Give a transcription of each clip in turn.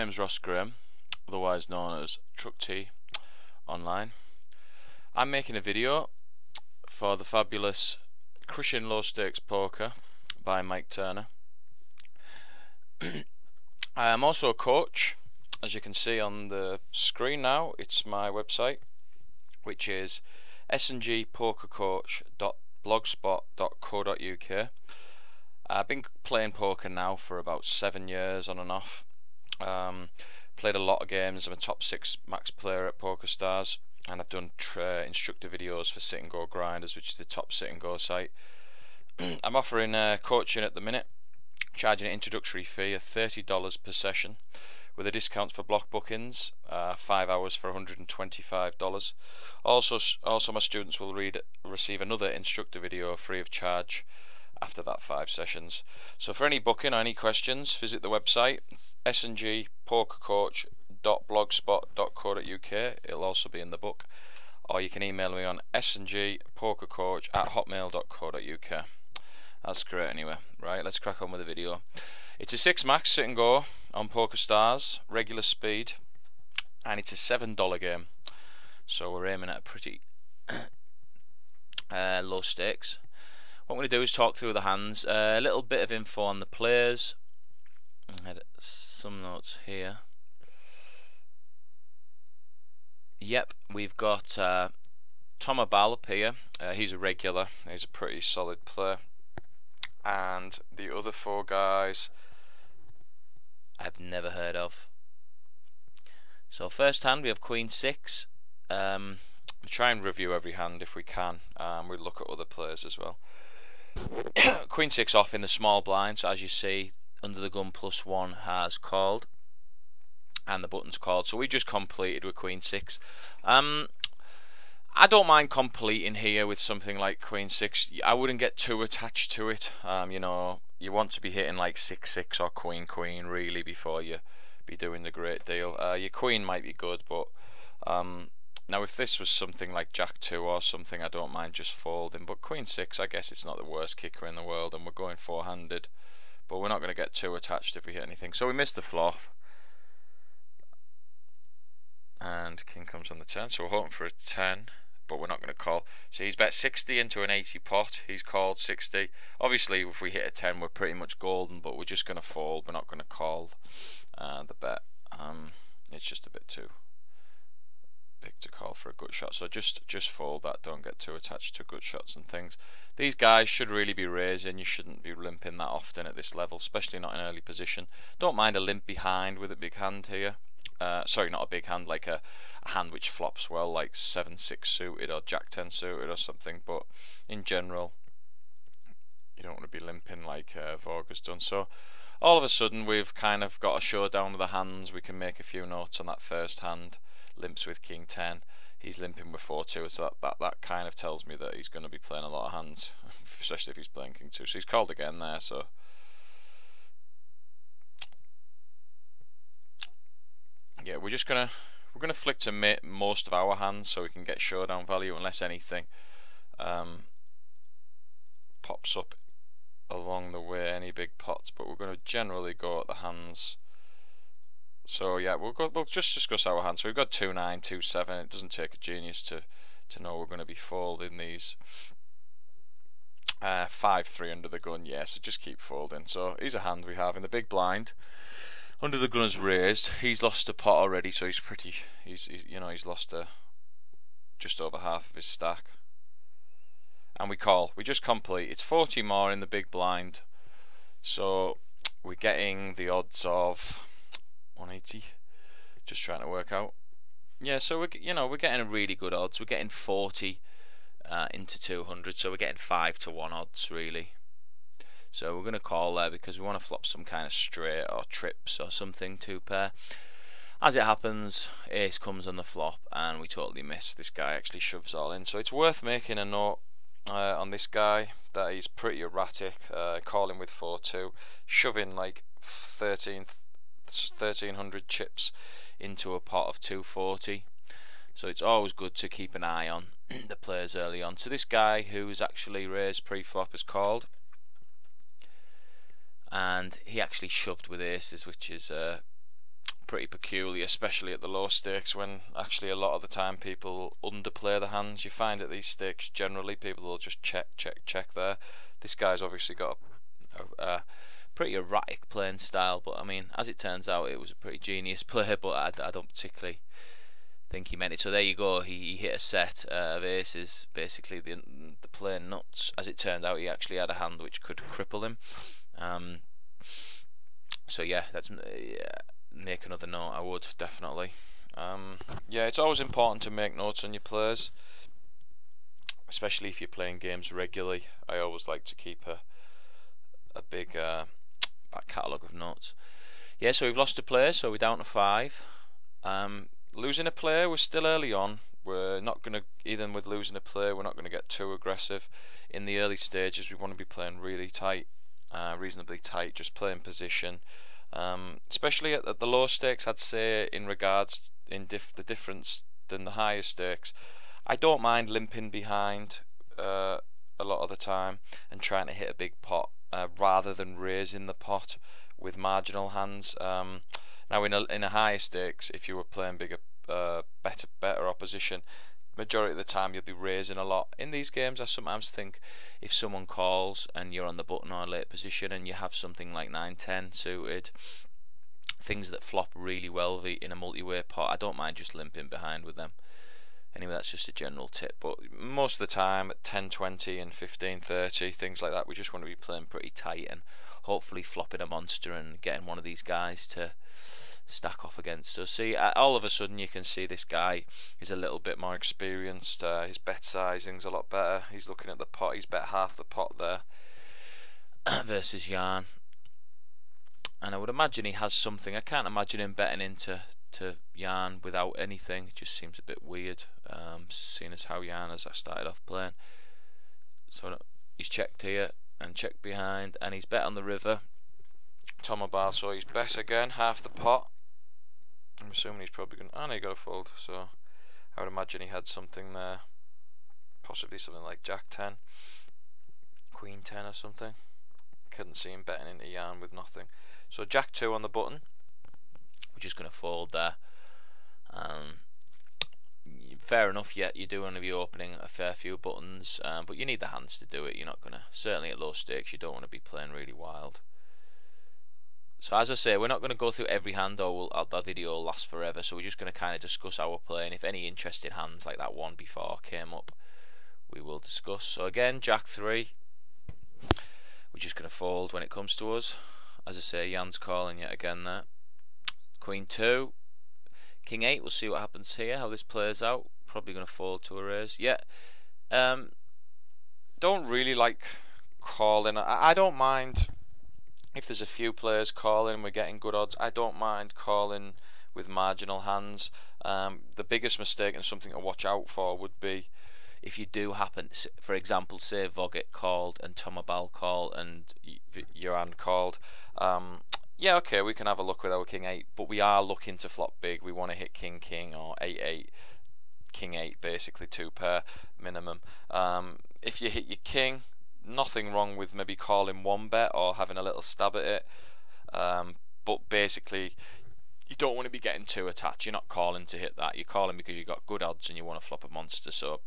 name's Ross Graham, otherwise known as Truck T online. I'm making a video for the fabulous Crushing Low Stakes Poker by Mike Turner. I am also a coach, as you can see on the screen now. It's my website, which is sngpokercoach.blogspot.co.uk. I've been playing poker now for about 7 years on and off. Played a lot of games. I'm a top 6 max player at PokerStars, and I've done instructor videos for Sit and Go Grinders, which is the top sit and go site. I'm offering coaching at the minute, charging an introductory fee of $30 per session, with a discount for block bookings, 5 hours for $125. Also my students will receive another instructor video free of charge after that 5 sessions. So for any booking or any questions, visit the website sngpokercoach.blogspot.co.uk. It'll also be in the book, or you can email me on sngpokercoach@hotmail.co.uk. That's great anyway. Right, let's crack on with the video. It's a 6 max sit and go on PokerStars, regular speed, and it's a $7 game. So we're aiming at a pretty low stakes. What I'm going to do is talk through the hands, a little bit of info on the players. I had some notes here. Yep, we've got Tom Abal up here. He's a regular. He's a pretty solid player. And the other 4 guys I've never heard of. So first hand we have Queen 6. We'll try and review every hand if we can. We'll look at other players as well. Queen 6 off in the small blind, so as you see, under the gun +1 has called, and the button's called. So we just completed with Queen 6. I don't mind completing here with something like Queen 6. I wouldn't get too attached to it. You know, you want to be hitting like 6-6 or Queen really before you be doing the great deal. Your Queen might be good, but now if this was something like Jack 2 or something, I don't mind just folding. But Queen 6, I guess it's not the worst kicker in the world, and we're going 4-handed. But we're not going to get too attached if we hit anything. So we missed the flop, and King comes on the turn. So we're hoping for a 10. But we're not going to call. So he's bet 60 into an 80 pot. He's called 60. Obviously, if we hit a 10, we're pretty much golden, but we're just going to fold. We're not going to call the bet. It's just a bit too big to call for a gut shot. So just fold that. Don't get too attached to gut shots and things. These guys should really be raising. You shouldn't be limping that often at this level, especially not in early position. Don't mind a limp behind with a big hand here. Sorry, not a big hand, like a hand which flops well, like 7-6 suited or Jack 10 suited or something. But in general, you don't want to be limping like Vorga's done. So all of a sudden we've kind of got a showdown of the hands. We can make a few notes on that first hand. Limps with King 10. He's limping with 4-2, so that kind of tells me that he's going to be playing a lot of hands, especially if he's playing King 2. So he's called again there. So yeah, we're gonna flick to most of our hands so we can get showdown value, unless anything pops up along the way, any big pots. But we're going to generally go at the hands. So yeah, we'll just discuss our hands. So we've got 2-9, 2-7. It doesn't take a genius to know we're going to be folding these. 5-3 under the gun, yeah, so just keep folding. So here's a hand we have in the big blind. Under the gun is raised. He's lost a pot already, so he's lost just over half of his stack. And we call. We just complete. It's 40 more in the big blind, so we're getting the odds of 180. Just trying to work out. Yeah, so we're getting a really good odds. We're getting 40 into 200, so we're getting 5-1 odds really. So we're going to call there because we want to flop some kind of straight or trips or something, 2-pair. As it happens, ace comes on the flop and we totally miss. This guy actually shoves all in. So it's worth making a note on this guy that he's pretty erratic, calling with 4-2, shoving like 1300 chips into a pot of 240. So it's always good to keep an eye on the players early on. So this guy who is actually raised pre-flop is called. And he actually shoved with aces, which is pretty peculiar, especially at the low stakes, when actually a lot of the time people underplay the hands. You find at these stakes generally people will just check there. This guy's obviously got a pretty erratic playing style, but I mean, as it turns out, it was a pretty genius play, but I don't particularly think he meant it. So there you go, he hit a set of aces, basically the plain nuts. As it turned out, he actually had a hand which could cripple him. So yeah, make another note. I would definitely. Yeah, it's always important to make notes on your players, especially if you're playing games regularly. I always like to keep a big back catalogue of notes. Yeah, so we've lost a player, so we're down to 5. Losing a player, we're still early on. We're not going to, even with losing a player, we're not going to get too aggressive. In the early stages, we want to be playing really tight, reasonably tight, just playing position. Especially at the low stakes, I'd say, in regards the difference than the higher stakes. I don't mind limping behind a lot of the time and trying to hit a big pot rather than raising the pot with marginal hands. Now in a higher stakes, if you were playing bigger, better opposition, majority of the time you'll be raising a lot. In these games, I sometimes think if someone calls and you're on the button or late position and you have something like 9-10 suited, things that flop really well in a multi-way pot, I don't mind just limping behind with them. Anyway, that's just a general tip, but most of the time at 10-20 and 15-30, things like that, we just want to be playing pretty tight and hopefully flopping a monster and getting one of these guys to stack off against us. See, all of a sudden you can see this guy is a little bit more experienced. His bet sizing's a lot better. He's looking at the pot. He's bet half the pot there versus Jan. And I would imagine he has something. I can't imagine him betting into Jan without anything. It just seems a bit weird, seeing as how Jan has started off playing. So he's checked here and checked behind, and he's bet on the river. Tomabar, so he's bet again, half the pot. I'm assuming he's probably going to... Oh no, he got a fold, so I would imagine he had something there. Possibly something like Jack 10, Queen 10 or something. Couldn't see him betting into Jan with nothing. So Jack 2 on the button. We're just going to fold there. Fair enough, yet you do want to be opening a fair few buttons, but you need the hands to do it. You're not going to... Certainly at low stakes, you don't want to be playing really wild. So as I say, we're not going to go through every hand, or that video will last forever, so we're just going to kind of discuss our play, and if any interesting hands like that one before came up, we will discuss. So again, Jack 3, we're just going to fold when it comes to us. As I say, Jan's calling yet again there. Queen 2, King 8, we'll see what happens here, how this plays out. Probably going to fold to a raise. Yeah, don't really like calling. I don't mind if there's a few players calling and we're getting good odds. I don't mind calling with marginal hands. The biggest mistake and something to watch out for would be if you do happen, for example, say Voggett called and Tomabal called and Johan called. Yeah, okay, we can have a look with our King 8, but we are looking to flop big. We want to hit King King or 8-8, King 8, basically 2 pair minimum. If you hit your King, nothing wrong with maybe calling 1 bet or having a little stab at it, but basically you don't want to be getting too attached. You're not calling to hit that, you're calling because you've got good odds and you want to flop a monster. So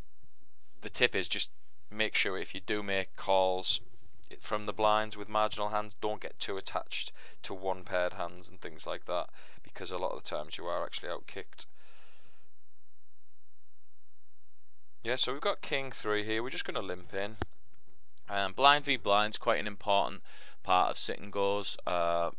the tip is just make sure if you do make calls from the blinds with marginal hands, don't get too attached to 1 paired hands and things like that, because a lot of the times you are actually outkicked. Yeah, so we've got King 3 here. We're just going to limp in. Blind v blind's quite an important part of sit and goes. You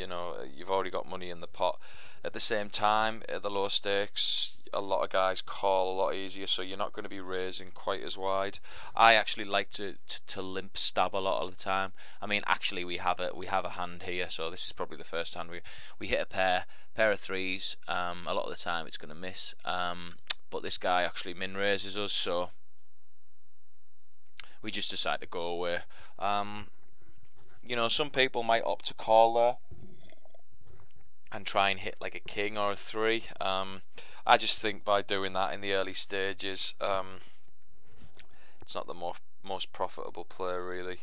know, you've already got money in the pot. At the same time, at the low stakes, a lot of guys call a lot easier, so you're not going to be raising quite as wide. I actually like to limp stab a lot of the time. I mean, actually, we have a hand here, so this is probably the first hand we hit a pair of threes. A lot of the time, it's going to miss. But this guy actually min raises us, so we just decide to go away. You know, some people might opt to call there and try and hit like a king or a 3. I just think by doing that in the early stages, it's not the most profitable play really,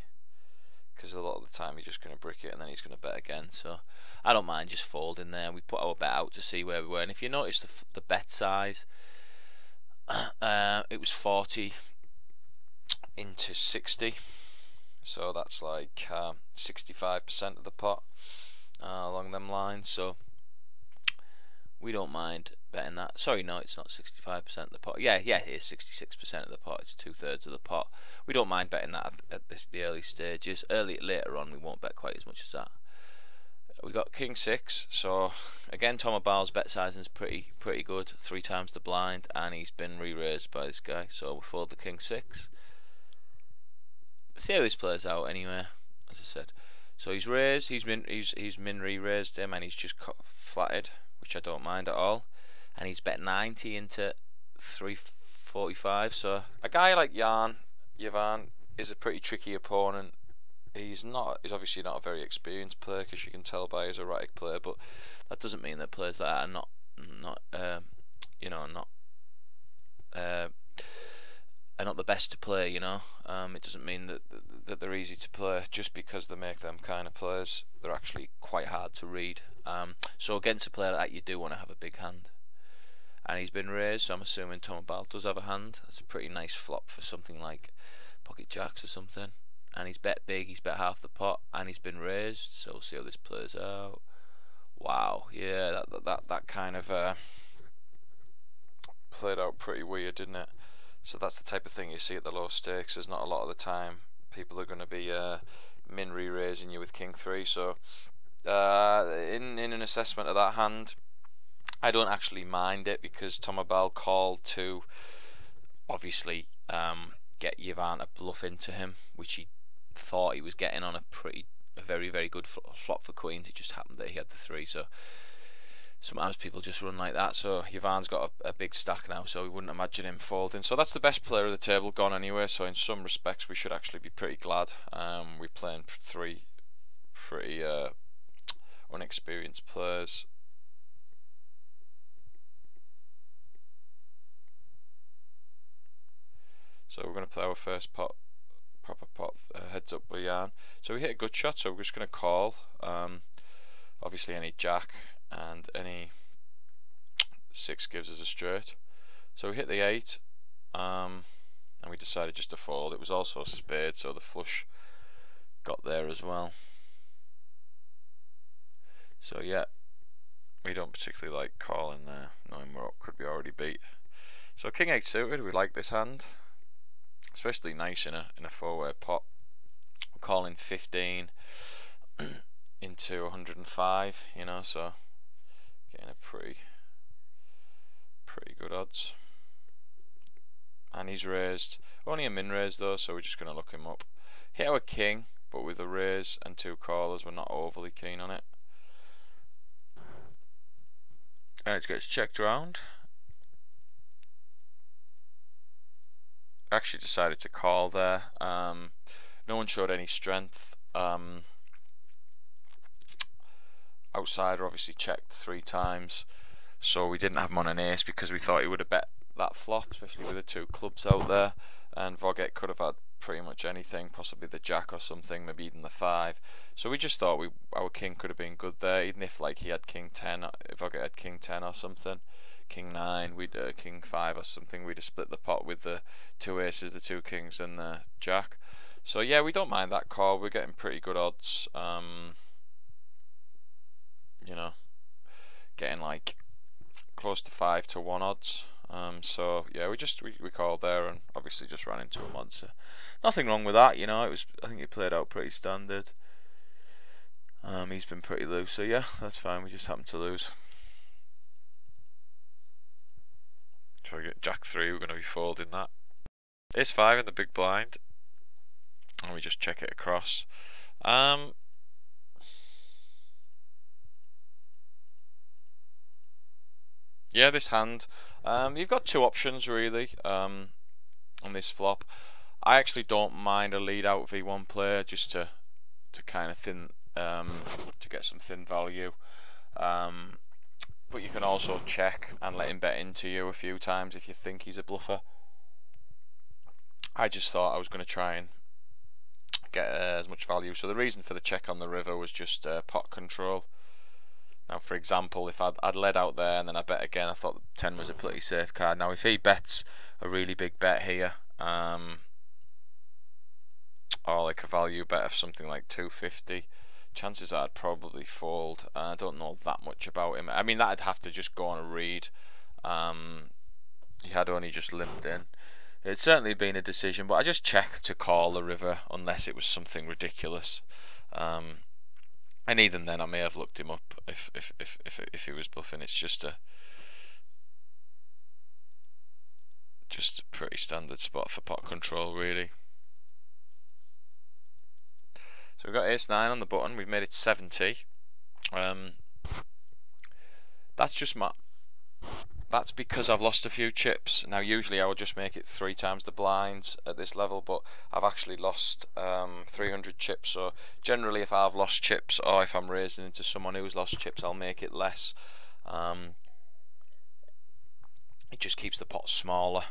because a lot of the time he's just going to brick it and then he's going to bet again. So I don't mind just folding there. We put our bet out to see where we were, and if you notice the bet size, it was 40 into 60, so that's like 65% of the pot, along them lines. So we don't mind betting that. Sorry, no, it's not 65% of the pot. Yeah, it is 66% of the pot. It's 2/3 of the pot. We don't mind betting that at the early stages. Later on, we won't bet quite as much as that. We got King 6. So again, Tom Bal's bet sizing is pretty good. 3 times the blind, and he's been re-raised by this guy. So we fold the King 6. See how this plays out anyway. As I said, so he's raised. He's min re-raised him, and he's just flatted, which I don't mind at all. And he's bet 90 into 345. So a guy like Yvan is a pretty tricky opponent. He's obviously not a very experienced player, because you can tell by his erratic play, but that doesn't mean that players like that are not the best to play. It doesn't mean that they're easy to play just because they make them kind of players. They're actually quite hard to read. So against a player like that, you do want to have a big hand. And he's been raised, so I'm assuming Tom Bal does have a hand. That's a pretty nice flop for something like pocket jacks or something. And he's bet big, he's bet half the pot, and he's been raised. So we'll see how this plays out. Wow, yeah, that kind of played out pretty weird, didn't it? So that's the type of thing you see at the low stakes. There's not a lot of the time people are going to be min re-raising you with King 3. So in an assessment of that hand, I don't actually mind it, because Tom Bal called to obviously get Yvan to bluff into him, which he thought he was getting on a very good flop for queens. It just happened that he had the 3. So sometimes people just run like that. So Yvan's got a big stack now, so we wouldn't imagine him folding. So that's the best player of the table gone anyway. So in some respects, we should actually be pretty glad. We're playing 3 pretty unexperienced players. So we're going to play our first proper pot, heads up with Jan. So we hit a good shot, so we're just going to call. Obviously any jack and any 6 gives us a straight. So we hit the 8, and we decided just to fold. It was also a spade, so the flush got there as well. So yeah, we don't particularly like calling there, knowing what could be already beat. So King 8 suited, we like this hand. Especially nice in a 4-way pot. We're calling 15 into 105, so getting a pretty good odds. And he's raised, only a min raise though, so we're just going to look him up. Hit our king, but with a raise and 2 callers, we're not overly keen on it. And it gets checked around. Actually decided to call there. No one showed any strength. Outsider obviously checked 3 times, so we didn't have him on an ace because we thought he would have bet that flop, especially with the 2 clubs out there. And Voget could have had pretty much anything, possibly the jack or something, maybe even the 5. So we just thought our king could have been good there, even if like he had king 10, if Voget had king 10 or something. King 9, we'd king 5 or something, we'd have split the pot with the 2 aces, the 2 kings and the jack. So yeah, we don't mind that call. We're getting pretty good odds, getting like close to 5 to 1 odds. So yeah, we called there and obviously just ran into him odds. So nothing wrong with that, I think it played out pretty standard. He's been pretty loose, so yeah, that's fine. We just happened to lose. Try to get jack 3, we're going to be folding that. Ace 5 in the big blind, and we just check it across. Yeah, this hand, you've got 2 options really on this flop. I actually don't mind a lead out V1 player just to kind of to get some thin value. But you can also check and let him bet into you a few times if you think he's a bluffer. I just thought I was going to try and get as much value. So the reason for the check on the river was just pot control. Now, for example, if I'd led out there and then I bet again, I thought 10 was a pretty safe card. Now, if he bets a really big bet here, or like a value bet of something like 250, chances are I'd probably fold. I don't know that much about him. I mean, that'd have to just go on a read. He had only just limped in. It's certainly been a decision, but I just checked to call the river unless it was something ridiculous. And even then, I may have looked him up if he was bluffing. It's just a pretty standard spot for pot control, really. So we've got ace-9 on the button. We've made it 70. That's because I've lost a few chips. Now usually I would just make it 3 times the blinds at this level, but I've actually lost 300 chips. So generally, if I've lost chips or if I'm raising into someone who's lost chips, I'll make it less. It just keeps the pot smaller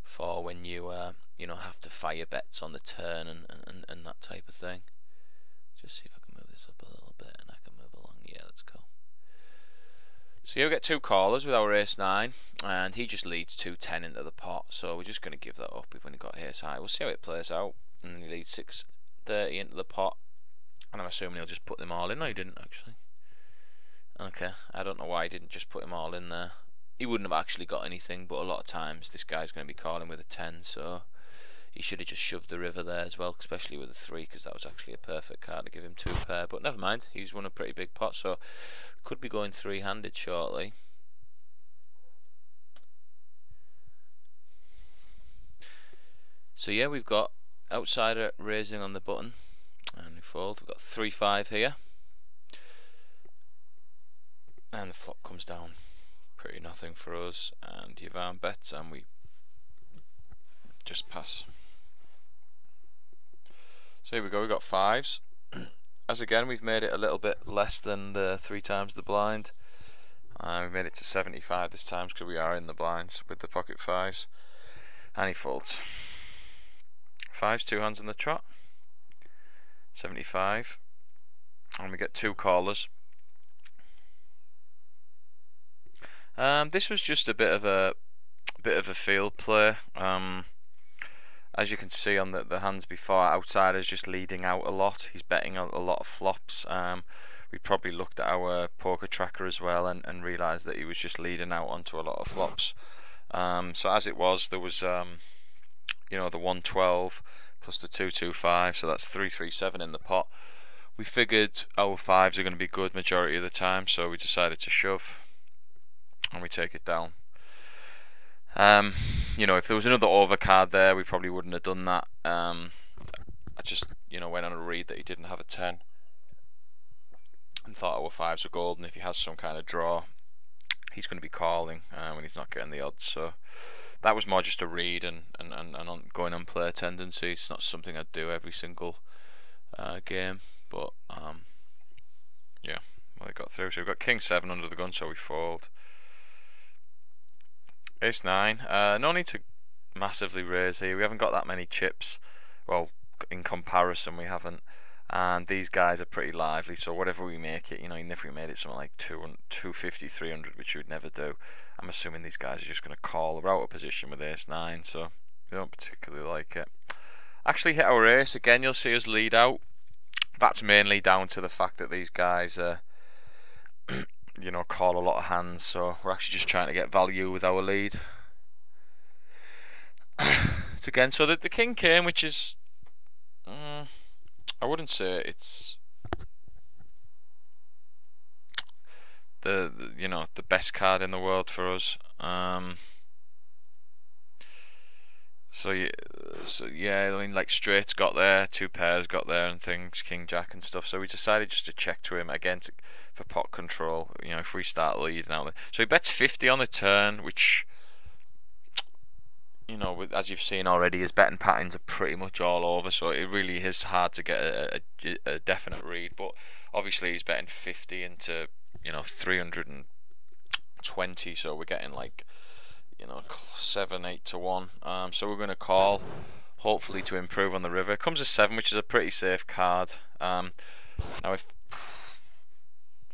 for when you have to fire bets on the turn and that type of thing. Just see if I can move this up a little bit and I can move along. Yeah, that's cool. So here we get 2 callers with our ace-9, and he just leads 2-10 into the pot, so we're just going to give that up. We've only got ace-high. We'll see how it plays out. And he leads 6-30 into the pot, and I'm assuming he'll just put them all in. No, he didn't actually. Okay, I don't know why he didn't just put them all in there. He wouldn't have actually got anything, but a lot of times this guy's going to be calling with a 10, so he should have just shoved the river there as well, especially with a 3, because that was actually a perfect card to give him 2 pair. But never mind, he's won a pretty big pot, so could be going 3-handed shortly. So yeah, we've got outsider raising on the button, and we fold. We've got 3-5 here, and the flop comes down. Pretty nothing for us, and Yvan bets, and we just pass. So here we go, we've got 5s. As again, we've made it a little bit less than the 3 times the blind. We made it to 75 this time because we are in the blinds with the pocket 5s. And he folds. 5s, 2 hands on the trot. 75. And we get 2 callers. This was just a bit of a field play. As you can see on the hands before, outsider's just leading out a lot. He's betting a lot of flops. We probably looked at our poker tracker as well and realised that he was just leading out onto a lot of flops. So as it was, there was the 112 plus the 225, so that's 337 in the pot. We figured our 5s are going to be good majority of the time, so we decided to shove and we take it down. If there was another overcard there, we probably wouldn't have done that. I just went on a read that he didn't have a 10 and thought our 5s were golden. If he has some kind of draw, he's going to be calling when he's not getting the odds. So that was more just a read and going on player tendency. It's not something I'd do every single game, but yeah, well, it got through. So we've got king 7 under the gun, so we fold. Ace-9, no need to massively raise here. We haven't got that many chips. Well, in comparison, we haven't. And these guys are pretty lively, so whatever we make it, even if we made it something like 250, 300, which we would never do, I'm assuming these guys are just going to call. We're out of position with ace-9, so we don't particularly like it. Actually hit our ace. Again, you'll see us lead out. That's mainly down to the fact that these guys call a lot of hands, so we're actually just trying to get value with our lead. So again, so the king came, which is I wouldn't say it's the best card in the world for us. So yeah, I mean, like straights got there, 2 pairs got there and things, king jack and stuff, so we decided just to check to him again for pot control, if we start leading out. So he bets 50 on the turn, which as you've seen already, his betting patterns are pretty much all over, so it really is hard to get a definite read. But obviously he's betting 50 into 320, so we're getting like 7-8 to 1. So we're going to call. hopefully to improve on the river. It comes a 7, which is a pretty safe card. Now,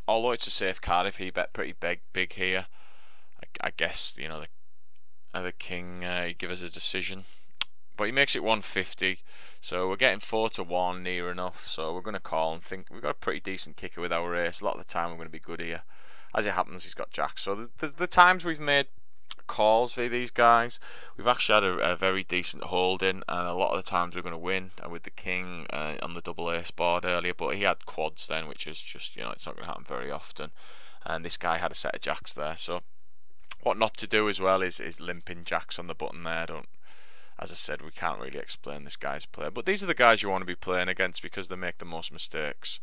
although it's a safe card, if he bet pretty big here, I guess, you know, the king give us a decision. But he makes it 150, so we're getting 4 to 1 near enough. So we're going to call and think we've got a pretty decent kicker with our ace. A lot of the time we're going to be good here. As it happens, he's got jacks. So the times we've made calls for these guys, we've actually had a very decent holding, and a lot of the times we're going to win. And with the king on the double ace board earlier, but he had quads then, which is just, you know, it's not going to happen very often. And this guy had a set of jacks there, so what not to do as well is limping jacks on the button there. As I said, we can't really explain this guy's play, but these are the guys you want to be playing against because they make the most mistakes.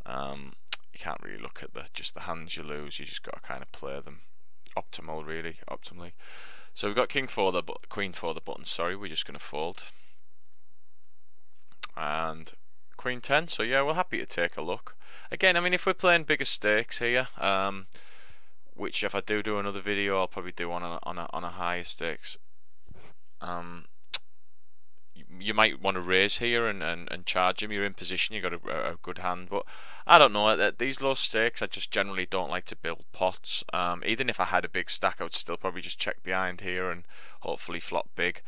You can't really look at just the hands you lose. You just got to kind of play them optimally. So we've got king 4 queen 4 the button. Sorry, we're just going to fold, and queen 10. So yeah, we're happy to take a look. Again, I mean, if we're playing bigger stakes here, which if I do another video, I'll probably do on a higher stakes. You might want to raise here and charge him. You're in position, you've got a good hand, but I don't know, at these low stakes I just generally don't like to build pots. Even if I had a big stack, I would still probably just check behind here and hopefully flop big.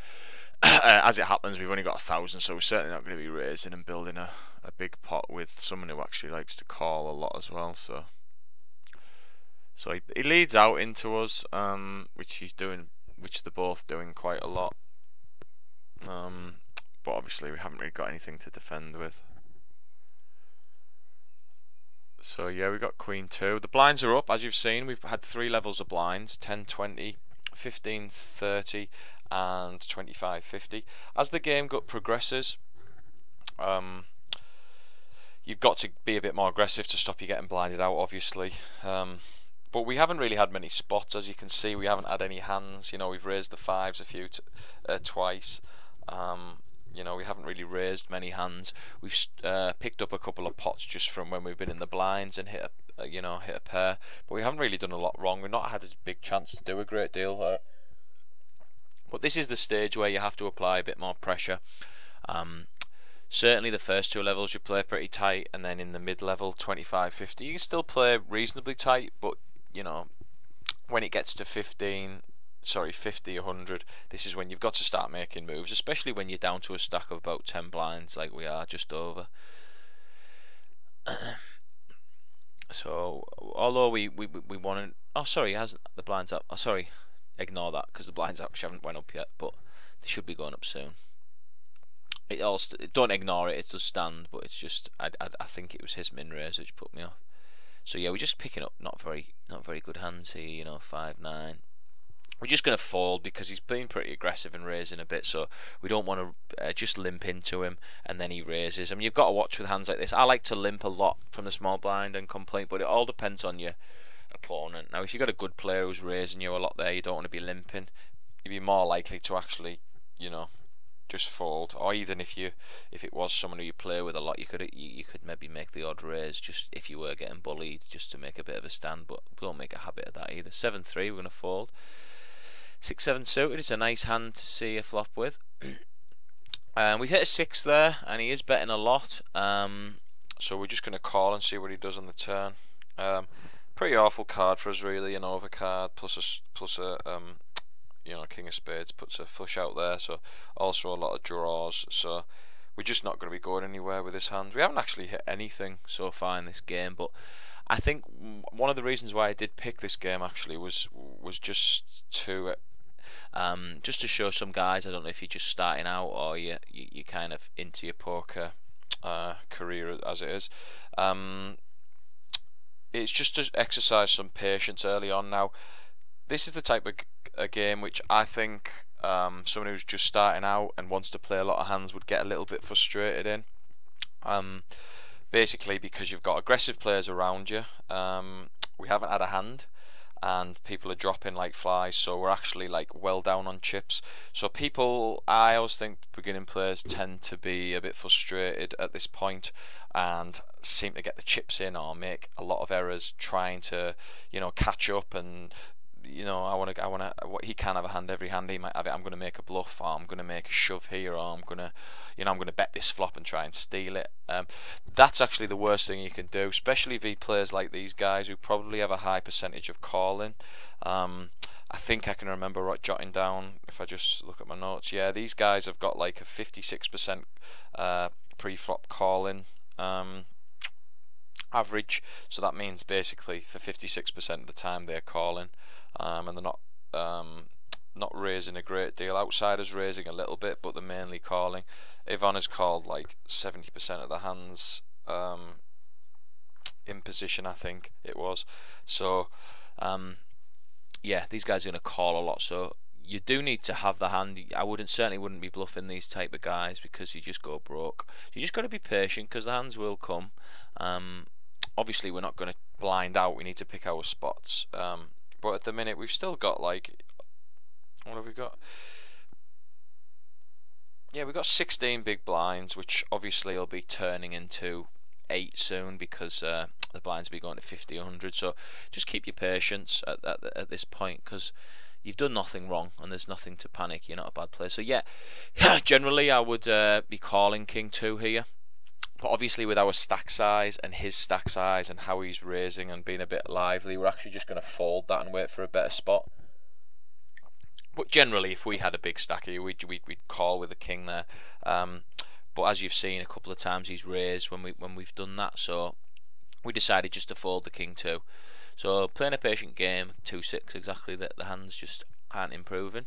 As it happens, we've only got 1,000, so we're certainly not going to be raising and building a big pot with someone who actually likes to call a lot as well. So he leads out into us, which they're both doing quite a lot. But obviously we haven't really got anything to defend with. So yeah, we've got queen 2. The blinds are up, as you've seen. We've had 3 levels of blinds: 10, 20, 15, 30 and 25, 50. As the game progresses, you've got to be a bit more aggressive to stop you getting blinded out, obviously. But we haven't really had many spots, as you can see. We haven't had any hands. You know, we've raised the 5s twice. You know, we haven't really raised many hands. We've picked up a couple of pots just from when we've been in the blinds and hit a pair. But we haven't really done a lot wrong. We've not had a big chance to do a great deal. But this is the stage where you have to apply a bit more pressure. Certainly the first 2 levels you play pretty tight, and then in the mid-level 25, 50 you can still play reasonably tight, but you know, when it gets to 50, 100, this is when you've got to start making moves, especially when you're down to a stack of about 10 blinds like we are, just over. So although we want to, oh sorry, it hasn't, the blinds up, oh sorry, ignore that because the blinds actually haven't went up yet, but they should be going up soon. It also, don't ignore it, it does stand, but it's just I think it was his min raise which put me off. So yeah, we're just picking up not very good hands here, you know, 5, 9. We're just going to fold because he's been pretty aggressive and raising a bit, so we don't want to just limp into him and then he raises. I mean, you've got to watch with hands like this. I like to limp a lot from the small blind and complain, but it all depends on your opponent. Now, if you've got a good player who's raising you a lot there, you don't want to be limping. You'd be more likely to actually, you know, just fold. Or even if it was someone who you play with a lot, you could maybe make the odd raise just if you were getting bullied, just to make a bit of a stand. But don't make a habit of that either. 7-3, we're going to fold. 6-7 suited is a nice hand to see a flop with. We've hit a 6 there, and he is betting a lot. So we're just going to call and see what he does on the turn. Pretty awful card for us, really. An overcard plus a you know, king of spades puts a flush out there. So also a lot of draws. So we're just not going to be going anywhere with this hand. We haven't actually hit anything so far in this game, but I think one of the reasons why I did pick this game actually was just to show some guys, I don't know if you're just starting out or you kind of into your poker career as it is. It's just to exercise some patience early on. Now, this is the type of a game which I think someone who's just starting out and wants to play a lot of hands would get a little bit frustrated in. Basically because you've got aggressive players around you. We haven't had a hand and people are dropping like flies, so we're actually like well down on chips. So I always think beginning players tend to be a bit frustrated at this point and seem to get the chips in or make a lot of errors trying to, you know, catch up and, you know, he can have a hand every hand. He might have it. I'm going to make a bluff, or I'm going to make a shove here, or I'm going to, you know, I'm going to bet this flop and try and steal it. That's actually the worst thing you can do, especially v players like these guys who probably have a high percentage of calling. I think I can remember jotting down, if I just look at my notes. Yeah, these guys have got like a 56% pre-flop calling average, so that means basically for 56% of the time they're calling, and they're not raising a great deal. Outsiders raising a little bit, but they're mainly calling. Ivan has called like 70% of the hands in position, I think it was. So yeah, these guys are going to call a lot, so you do need to have the hand. I certainly wouldn't be bluffing these type of guys, because you just go broke. You just got to be patient, because the hands will come. Obviously we're not going to blind out, we need to pick our spots, but at the minute we've still got like, what have we got? Yeah, we've got 16 big blinds, which obviously will be turning into 8 soon, because the blinds will be going to 50, 100. So just keep your patience at this point, because you've done nothing wrong and there's nothing to panic. You're not a bad player. So yeah, generally I would be calling King 2 here. But obviously with our stack size and his stack size and how he's raising and being a bit lively, we're actually just going to fold that and wait for a better spot. But generally, if we had a big stack here, we'd call with a king there. But as you've seen a couple of times, he's raised when we've done that. So we decided just to fold the king 2. So playing a patient game, 2-6 exactly. That the hands just aren't improving.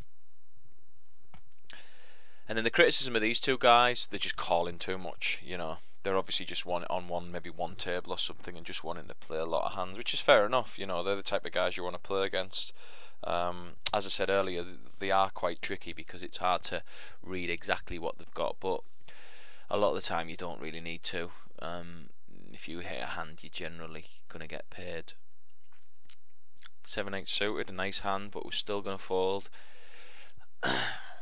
And then the criticism of these two guys, they're just calling too much. You know, they're obviously just maybe one table or something, and just wanting to play a lot of hands, which is fair enough. You know, they're the type of guys you want to play against. As I said earlier, they are quite tricky, because it's hard to read exactly what they've got, but a lot of the time you don't really need to. If you hit a hand, you're generally going to get paid. 7-8 suited, a nice hand, but we're still going to fold.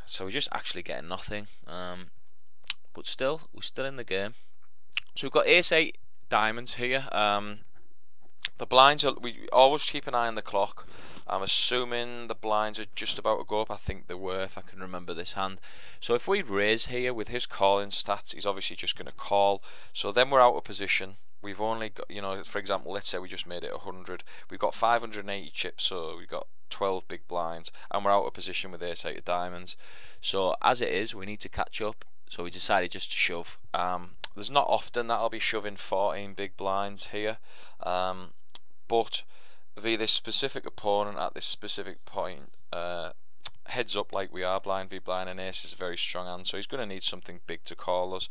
So we're just actually getting nothing, but still, we're still in the game. So we've got ace-8 diamonds here. The blinds we always keep an eye on the clock. I'm assuming the blinds are just about to go up. I think they were, if I can remember this hand. So if we raise here with his calling stats, he's obviously just going to call. So then we're out of position. We've only got, you know, for example, let's say we just made it 100. We've got 580 chips, so we've got 12 big blinds, and we're out of position with ace-8 of diamonds. So as it is, we need to catch up. So we decided just to shove. There's not often that I'll be shoving 14 big blinds here, but via this specific opponent at this specific point, heads up like we are, blind v blind, and ace is a very strong hand, so he's going to need something big to call us.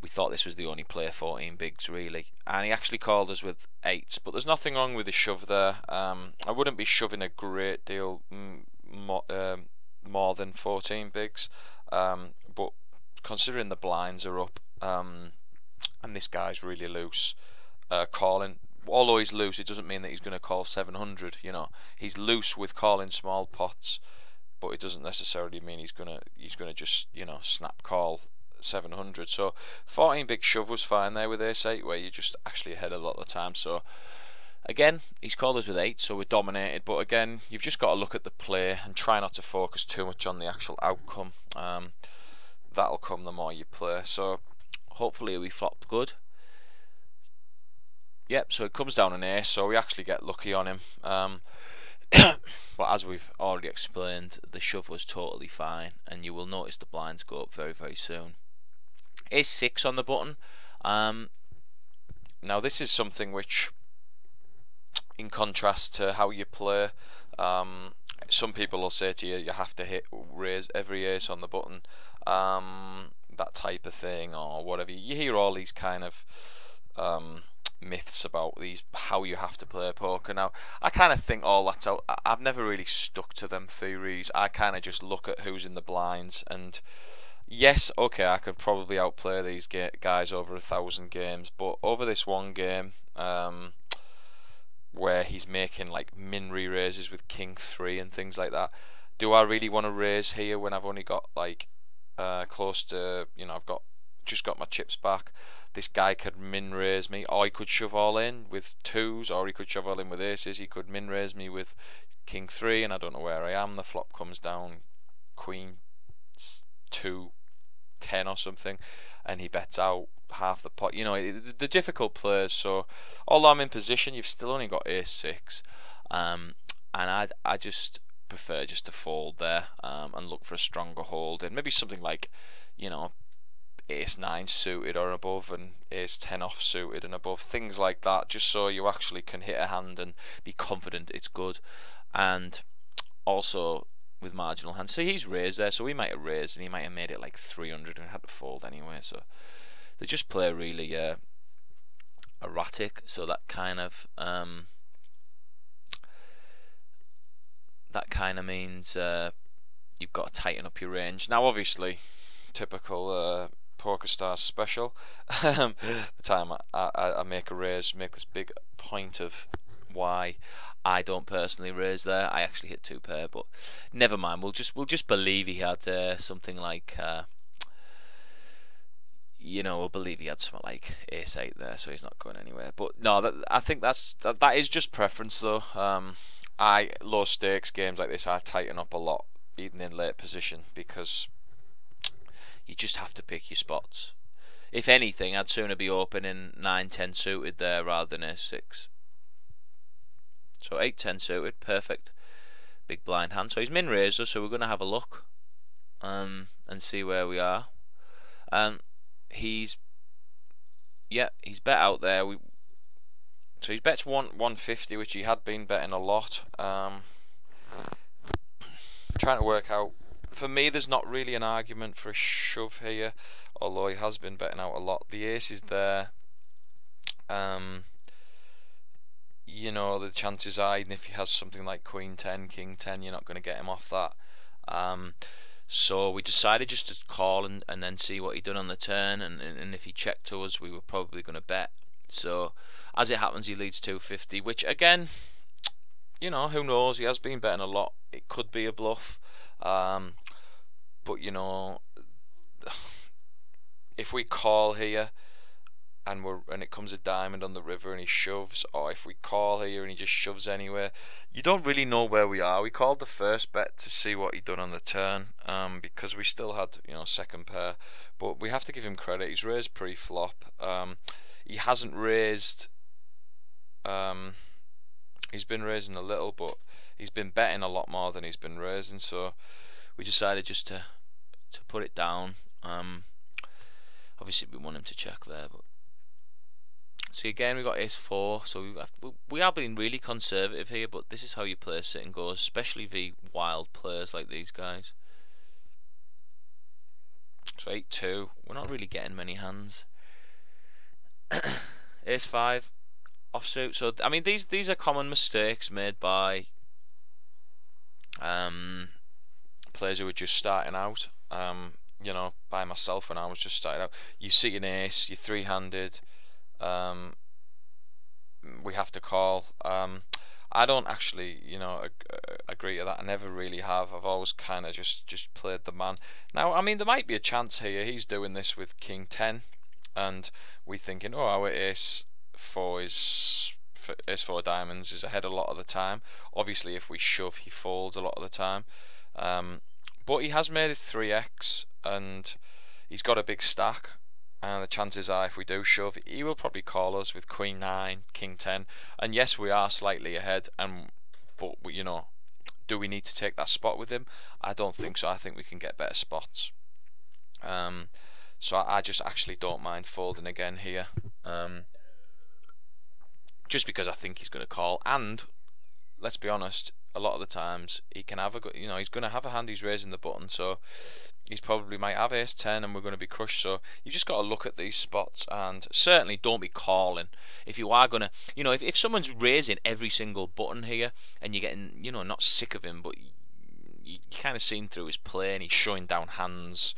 We thought this was the only player 14 bigs really, and he actually called us with 8s, but there's nothing wrong with the shove there. I wouldn't be shoving a great deal more than 14 bigs, but considering the blinds are up, and this guy's really loose calling, although he's loose, it doesn't mean that he's going to call 700. You know, he's loose with calling small pots, but it doesn't necessarily mean he's gonna just, you know, snap call 700. So 14 big shove was fine there with ace-8, where you're just actually ahead a lot of the time. So again, he's called us with 8, so we're dominated. But again, you've just got to look at the play and try not to focus too much on the actual outcome. That'll come the more you play. So hopefully we flop good. Yep, so it comes down an ace, so we actually get lucky on him. But as we've already explained, the shove was totally fine, and you will notice the blinds go up very, very soon. Ace-6 on the button. Now this is something which, in contrast to how you play, some people will say to you, you have to raise every ace on the button, that type of thing, or whatever. You hear all these kind of myths about how you have to play poker. Now I kind of think all that's out. I've never really stuck to them theories. I kind of just look at who's in the blinds, and yes, okay, I could probably outplay these guys over 1,000 games, but over this one game, where he's making like min re-raises with king 3 and things like that, do I really want to raise here when I've only got like close to, you know, I've just got my chips back? this guy could min raise me, or he could shove all in with twos, or he could shove all in with aces. He could min raise me with king 3, and I don't know where I am. The flop comes down queen 2 10 or something, and he bets out half the pot. You know, the difficult players. So although I'm in position, you've still only got ace 6, and I just prefer just to fold there, and look for a stronger hold, and maybe something like, you know, ace 9 suited or above, and ace 10 off suited and above, things like that, just so you actually can hit a hand and be confident it's good. And also with marginal hands, so he's raised there, so we might have raised and he might have made it like 300 and had to fold anyway. So they just play really erratic, so that kind of means you've got to tighten up your range. Now obviously, typical PokerStars special, the time I make a raise, make this big point of why I don't personally raise there. I actually hit 2 pair, but never mind. We'll just believe he had something like you know, we'll believe he had something like ace 8 there, so he's not going anywhere. But no, I think that is just preference though. Low stakes games like this, I tighten up a lot even in late position, because you just have to pick your spots. If anything, I'd sooner be opening 9-10 suited there rather than ace 6. So 8-10 suited, perfect. Big blind hand. So he's min raised us, so we're going to have a look and see where we are. He's bet out there. So he's bets 150, which he had been betting a lot. Trying to work out. For me, there's not really an argument for a shove here, although he has been betting out a lot. The ace is there. You know, the chances are, even if he has something like queen 10, king 10, you're not going to get him off that. So we decided just to call and then see what he done on the turn, and if he checked to us, we were probably going to bet. So as it happens, he leads 250, which again, you know, who knows? He has been betting a lot. It could be a bluff, but you know, if we call here and it comes a diamond on the river and he shoves, or if we call here and he just shoves anywhere, you don't really know where we are. We called the first bet to see what he'd done on the turn, because we still had, you know, second pair, but we have to give him credit. He's raised pre-flop. He hasn't raised. He's been raising a little, but he's been betting a lot more than he's been raising. So we decided just to put it down. Obviously we want him to check there, but see again we got ace 4, so we are being really conservative here, but this is how you play sit and goes, especially v wild players like these guys. So 8-2, we're not really getting many hands. Ace 5 offsuit. So I mean, these are common mistakes made by players who are just starting out. You know, by myself when I was just starting out. You see an ace, you're 3-handed. We have to call. I don't actually, you know, agree to that. I never really have. I've always kind of just played the man. Now, I mean, there might be a chance here. He's doing this with king 10, and we thinking, oh, our ace 4 ace 4 diamonds is ahead a lot of the time. Obviously, if we shove, he folds a lot of the time. But he has made it 3x, and he's got a big stack. And the chances are, if we do shove, he will probably call us with queen 9, king 10. And yes, we are slightly ahead, but you know, do we need to take that spot with him? I don't think so. I think we can get better spots. So I just actually don't mind folding again here, just because I think he's going to call. And let's be honest, a lot of the times he can have you know, he's going to have a hand he's raising the button, so he's probably might have ace 10 and we're going to be crushed. So you just got to look at these spots, and certainly don't be calling if you are going to, you know, if someone's raising every single button here and you're getting, you know, not sick of him, but you kind of seen through his play and he's showing down hands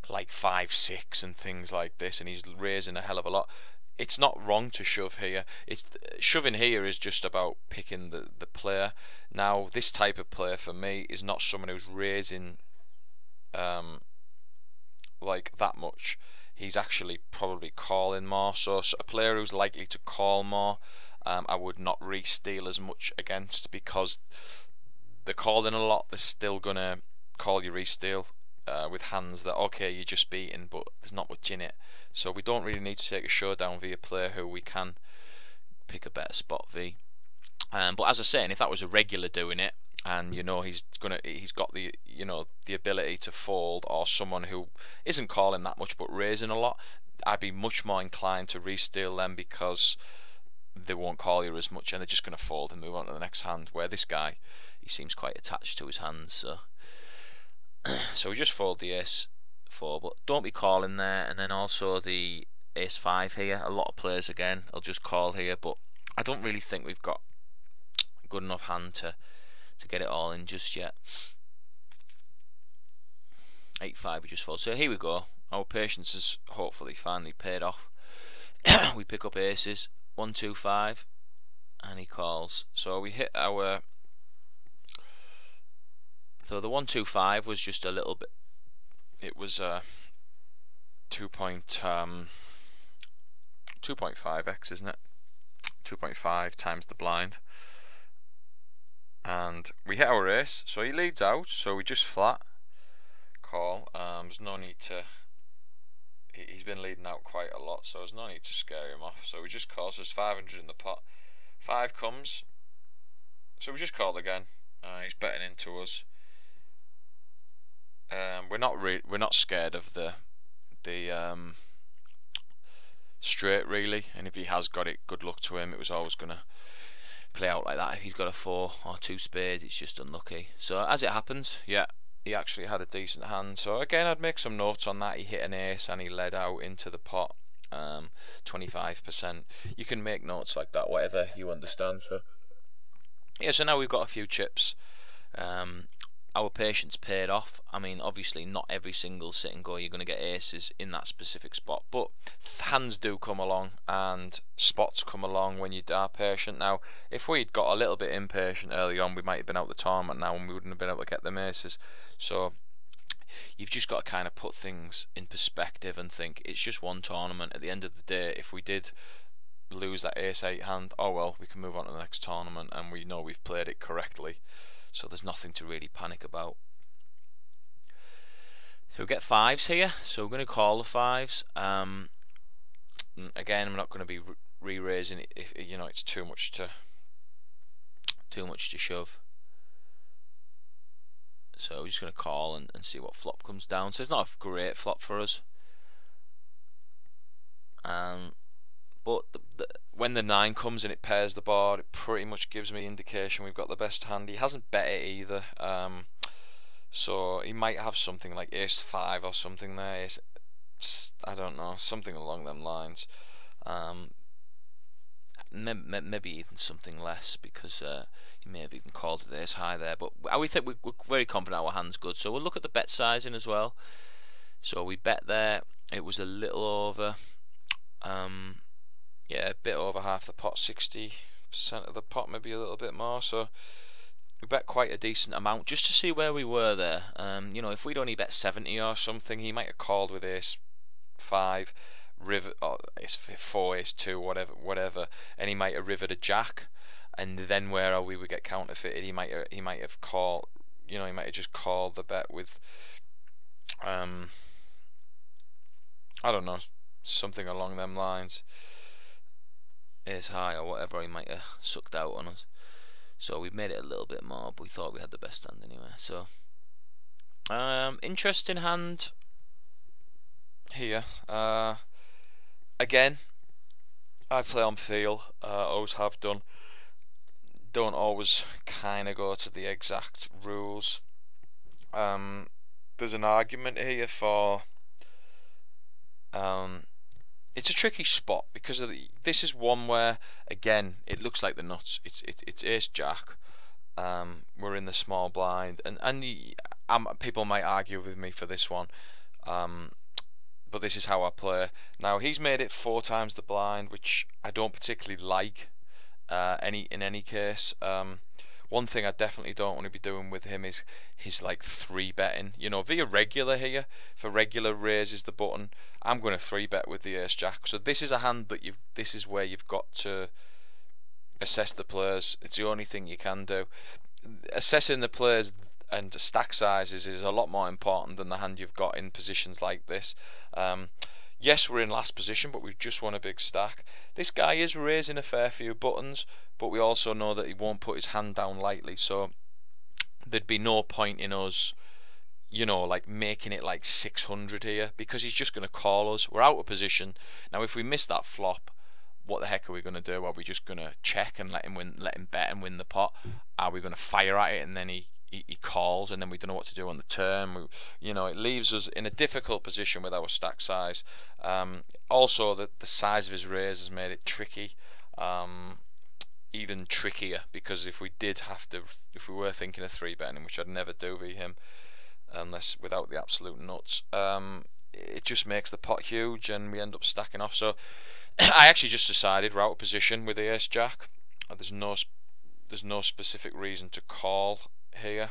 like 5-6 and things like this, and he's raising a hell of a lot. It's not wrong to shove here. Shoving here is just about picking the player. Now, this type of player for me is not someone who's raising like that much. he's actually probably calling more. So a player who's likely to call more, I would not re-steal as much against, because they're calling a lot. They're still gonna call you re-steal with hands that, okay, you're just beating, but there's not much in it. So we don't really need to take a showdown via player who we can pick a better spot v. But as I was saying, if that was a regular doing it, and he's got the the ability to fold, or someone who isn't calling that much but raising a lot, I'd be much more inclined to re-steal them, because they won't call you as much and they're just going to fold and move on to the next hand. Where this guy, he seems quite attached to his hands, so we just fold the ace 4, but don't be calling there. And then also the ace 5 here, a lot of players again will just call here, but I don't really think we've got a good enough hand to get it all in just yet. 8-5, we just fold. So here we go. Our patience has hopefully finally paid off. We pick up aces, 1, 2, 5, and he calls. So we hit our. So the 1, 2, 5 was just a little bit. It was 2.5x, isn't it? 2.5 times the blind. And we hit our ace, so he leads out. So we just flat call. There's no need to. He's been leading out quite a lot, so there's no need to scare him off. So we just call. So there's 500 in the pot. 5 comes, so we just call again. He's betting into us. We're not scared of the straight really, and if he has got it, good luck to him. It was always gonna play out like that. If he's got a 4 or 2 spades, it's just unlucky. So as it happens, yeah, he actually had a decent hand. So again, I'd make some notes on that. He hit an ace and he led out into the pot. 25%. You can make notes like that, whatever you understand. So yeah, so now we've got a few chips. Our patience paid off. I mean, obviously not every single sit and go you're going to get aces in that specific spot, but hands do come along and spots come along when you are patient. Now, if we'd got a little bit impatient early on, we might have been out the tournament now and we wouldn't have been able to get them aces. So you've just got to kind of put things in perspective and think it's just one tournament. At the end of the day, if we did lose that ace-8 hand, oh well, we can move on to the next tournament and we know we've played it correctly. So there's nothing to really panic about. So we get 5s here, so we're going to call the 5s. Again, I'm not going to be re-raising it if it's too much to shove. So we're just going to call and see what flop comes down. So it's not a great flop for us. But when the 9 comes and it pairs the board, it pretty much gives me indication we've got the best hand. He hasn't bet it either, so he might have something like ace 5 or something there. I don't know, something along them lines. Maybe even something less, because he may have even called with ace high there. But we think we're very confident our hand's good. So we'll look at the bet sizing as well. So we bet there. It was a little over. Yeah, a bit over half the pot, 60% of the pot, maybe a little bit more. So we bet quite a decent amount just to see where we were there. If we'd only bet 70 or something, he might have called with ace 5, river, or ace 4, ace 2, whatever, and he might have rivered a jack, and then where we would get counterfeited. He might have called, he might have just called the bet with, I don't know, something along them lines. Ace high or whatever, he might have sucked out on us. So we made it a little bit more, but we thought we had the best hand anyway. So interesting hand here. Again, I play on feel, always have done. Don't always kind of go to the exact rules. There's an argument here for it's a tricky spot because of this is one where, again, it looks like the nuts. It's ace jack. We're in the small blind, and people might argue with me for this one, but this is how I play. Now he's made it 4 times the blind, which I don't particularly like. In any case, One thing I definitely don't want to be doing with him is his like 3-betting. You know, via regular here, for regular raises the button, I'm going to 3-bet with the ace jack. So this is a hand that this is where you've got to assess the players. It's the only thing you can do. Assessing the players and stack sizes is a lot more important than the hand you've got in positions like this. Yes, we're in last position, but we've just won a big stack. This guy is raising a fair few buttons, but we also know that he won't put his hand down lightly, so there'd be no point in us, you know, like making it like 600 here, because he's just going to call us. We're out of position. Now, if we miss that flop, what the heck are we going to do? Are we just going to check and let him bet and win the pot? Are we going to fire at it and then he calls and then we don't know what to do on the turn? You know, it leaves us in a difficult position with our stack size. Also, the size of his raise has made it tricky, even trickier, because if we were thinking of 3-betting, which I'd never do via him unless without the absolute nuts, it just makes the pot huge and we end up stacking off. So I actually just decided we're out of position with the ace jack. There's no specific reason to call here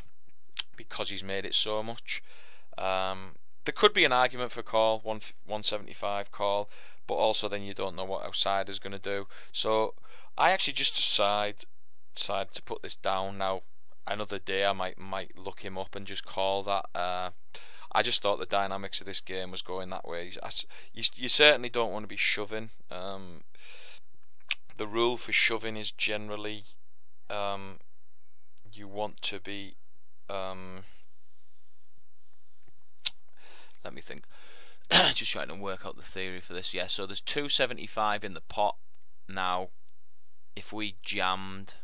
because he's made it so much. There could be an argument for call, 175 call, but also then you don't know what outsider's going to do. So I actually just decided to put this down. Now another day I might look him up and just call that. I just thought the dynamics of this game was going that way. You certainly don't want to be shoving. The rule for shoving is generally you want to be let me think. Just trying to work out the theory for this. Yeah, so there's 275 in the pot. Now if we jammed,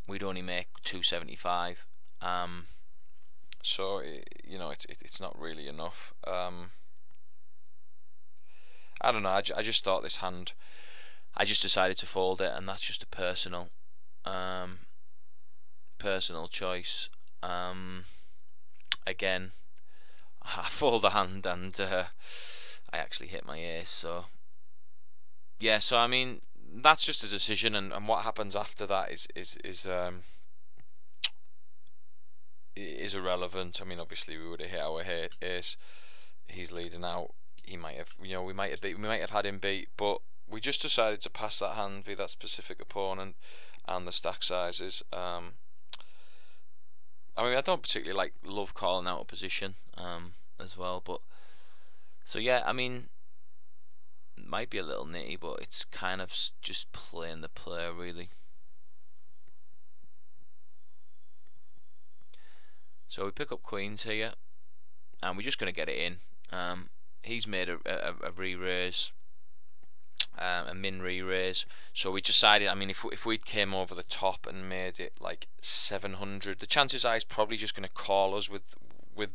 we'd only make 275. So you know, it's not really enough. I don't know. I just thought this hand, I just decided to fold it, and that's just a personal choice. Again, I fold the hand and I actually hit my ace. So yeah, so I mean that's just a decision, and what happens after that is irrelevant. I mean, obviously we would have hit our ace. He's leading out. He might have, you know, we might have had him beat, but we just decided to pass that hand via that specific opponent and the stack sizes. I mean, I don't particularly love calling out a position as well, but so yeah, I mean, it might be a little nitty, but it's kind of just playing the player really. So we pick up queens here, and we're just going to get it in. He's made a re-raise, a min re-raise. So we decided, I mean, if we came over the top and made it like 700, the chances are he's probably just going to call us with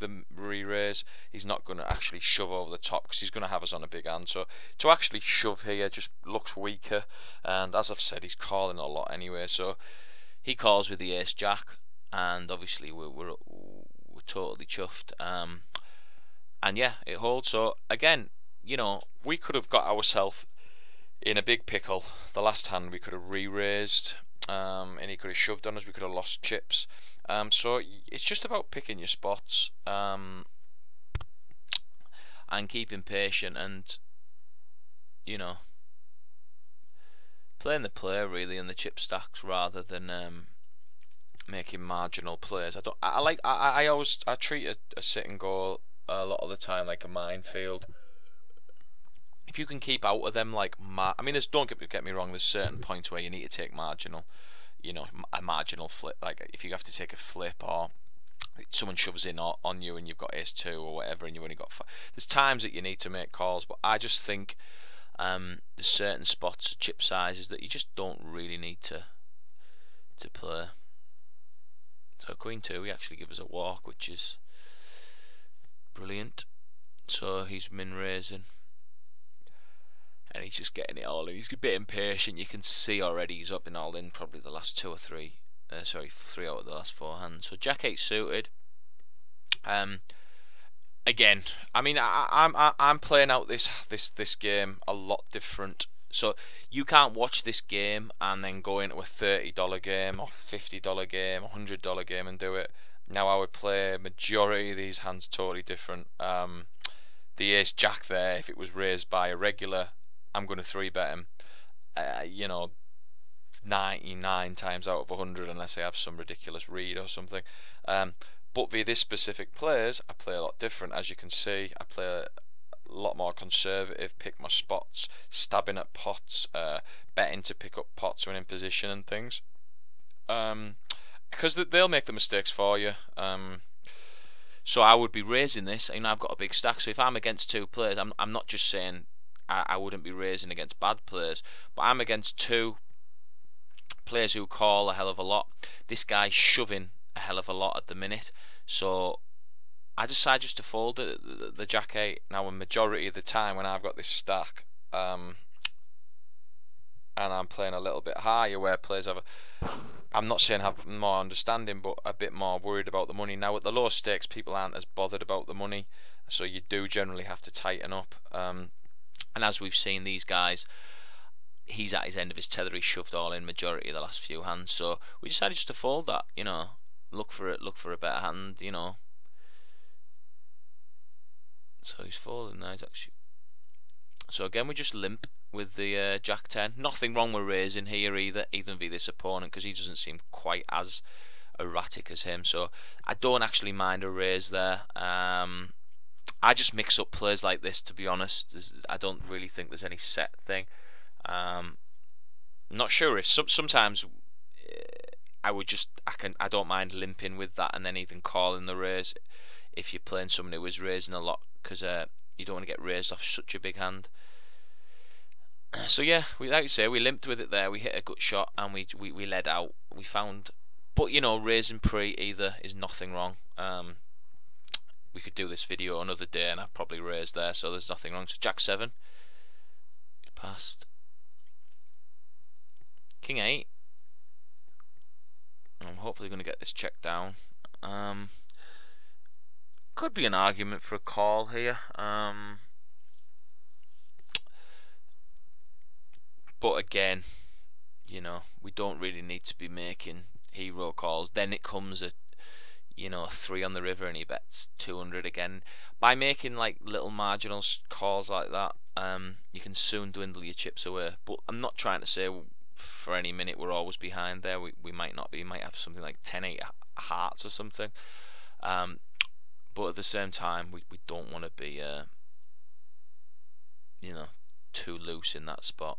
the re-raise. He's not going to actually shove over the top because he's going to have us on a big hand. So to actually shove here just looks weaker, and as I've said, he's calling a lot anyway. So he calls with the ace jack, and obviously we're totally chuffed. And yeah, it holds. So again, you know, we could have got ourselves in a big pickle. The last hand we could have re-raised, and he could have shoved on us. We could have lost chips. So it's just about picking your spots and keeping patient, and you know, playing the player really in the chip stacks rather than making marginal plays. I treat a sit and go a lot of the time like a minefield. If you can keep out of them, like I mean, don't get me wrong. There's certain points where you need to take marginal, you know, a marginal flip. Like if you have to take a flip, or someone shoves in on you and you've got ace 2 or whatever, and you've only got 5. There's times that you need to make calls, but I just think there's certain spots, chip sizes, that you just don't really need to play. So queen 2, he actually gives us a walk, which is brilliant. So he's min raising, and he's just getting it all in. He's a bit impatient. You can see already he's up in all in probably the last 2 or 3. Sorry, 3 out of the last 4 hands. So Jack 8 suited. Again, I mean, I'm playing out this game a lot different So you can't watch this game and then go into a $30 game or $50 game, $100 game and do it. Now I would play majority of these hands totally different. The ace jack there, if it was raised by a regular, I'm going to 3-bet him. You know, 99 times out of 100, unless I have some ridiculous read or something. But via this specific players, I play a lot different. As you can see, I play a lot more conservative, pick my spots, stabbing at pots, betting to pick up pots when in position and things. Because they'll make the mistakes for you. So I would be raising this. You know, I've got a big stack. So if I'm against two players, I'm not just saying I wouldn't be raising against bad players, but I'm against two players who call a hell of a lot. This guy's shoving a hell of a lot at the minute, so I decide just to fold the jack 8. Now a majority of the time when I've got this stack, and I'm playing a little bit higher where players have I'm not saying have more understanding, but a bit more worried about the money. Now at the lower stakes, people aren't as bothered about the money, so you do generally have to tighten up. And as we've seen, these guys, he's at his end of his tether. He shoved all in majority of the last few hands, so we decided just to fold that. You know, look for a better hand. You know, so he's folding now. He's actually. So again, we just limp with the jack 10. Nothing wrong with raising here either, even with this opponent, because he doesn't seem quite as erratic as him. So I don't actually mind a raise there. I just mix up plays like this, to be honest. I don't really think there's any set thing. Not sure if sometimes I would just I don't mind limping with that and then even calling the raise if you're playing someone who is raising a lot, because you don't want to get raised off such a big hand. So yeah, like you say, we limped with it there. We hit a good shot and we led out. We found, but you know, raising pre either is nothing wrong. We could do this video another day and I've probably raised there, so there's nothing wrong. So jack 7, passed. King 8. I'm hopefully going to get this checked down. Could be an argument for a call here. But again, you know, we don't really need to be making hero calls. Then it comes at, you know, 3 on the river and he bets 200 again. By making like little marginal calls like that, you can soon dwindle your chips away. But I'm not trying to say for any minute we're always behind there. We might not be. We might have something like 10-8 hearts or something. But at the same time, we don't want to be, you know, too loose in that spot.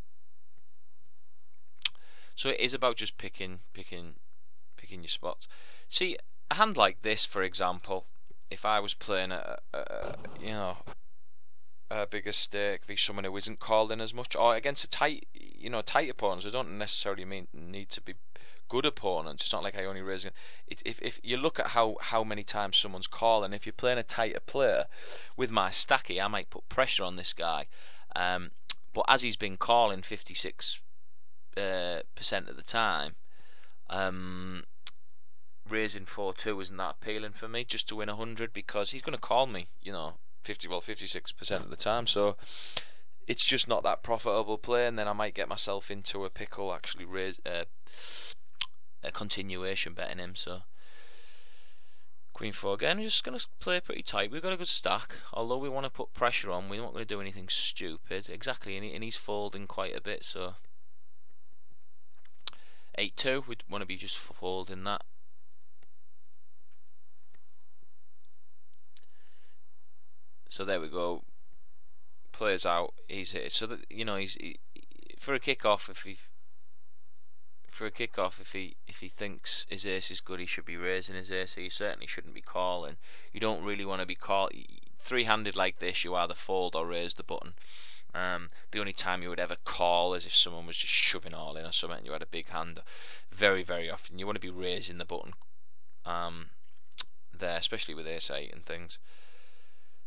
So it is about just picking your spots. See, a hand like this, for example, if I was playing you know, a bigger stake, be someone who isn't called in as much, or against a tight opponents, who don't necessarily need to be good opponents. It's not like I only raise. If you look at how many times someone's calling, if you're playing a tighter player, with my stacky, I might put pressure on this guy. But as he's been calling 56% of the time, raising 4-2 isn't that appealing for me, just to win 100, because he's going to call me, you know, 56% of the time. So it's just not that profitable play, and then I might get myself into a pickle actually raise a continuation betting him. So Queen 4 again. We're just going to play pretty tight. We've got a good stack, although we want to put pressure on. We're not going to do anything stupid. Exactly, and he's folding quite a bit. So 8-2, we'd want to be just folding that. So there we go. Plays out. He's hit. So that, you know, for a kickoff, if he thinks his ace is good, he should be raising his ace. He certainly shouldn't be calling. You don't really want to be three-handed like this. You either fold or raise the button. The only time you would ever call is if someone was just shoving all in or something and you had a big hand. Very, very often you want to be raising the button there, especially with ace 8 and things.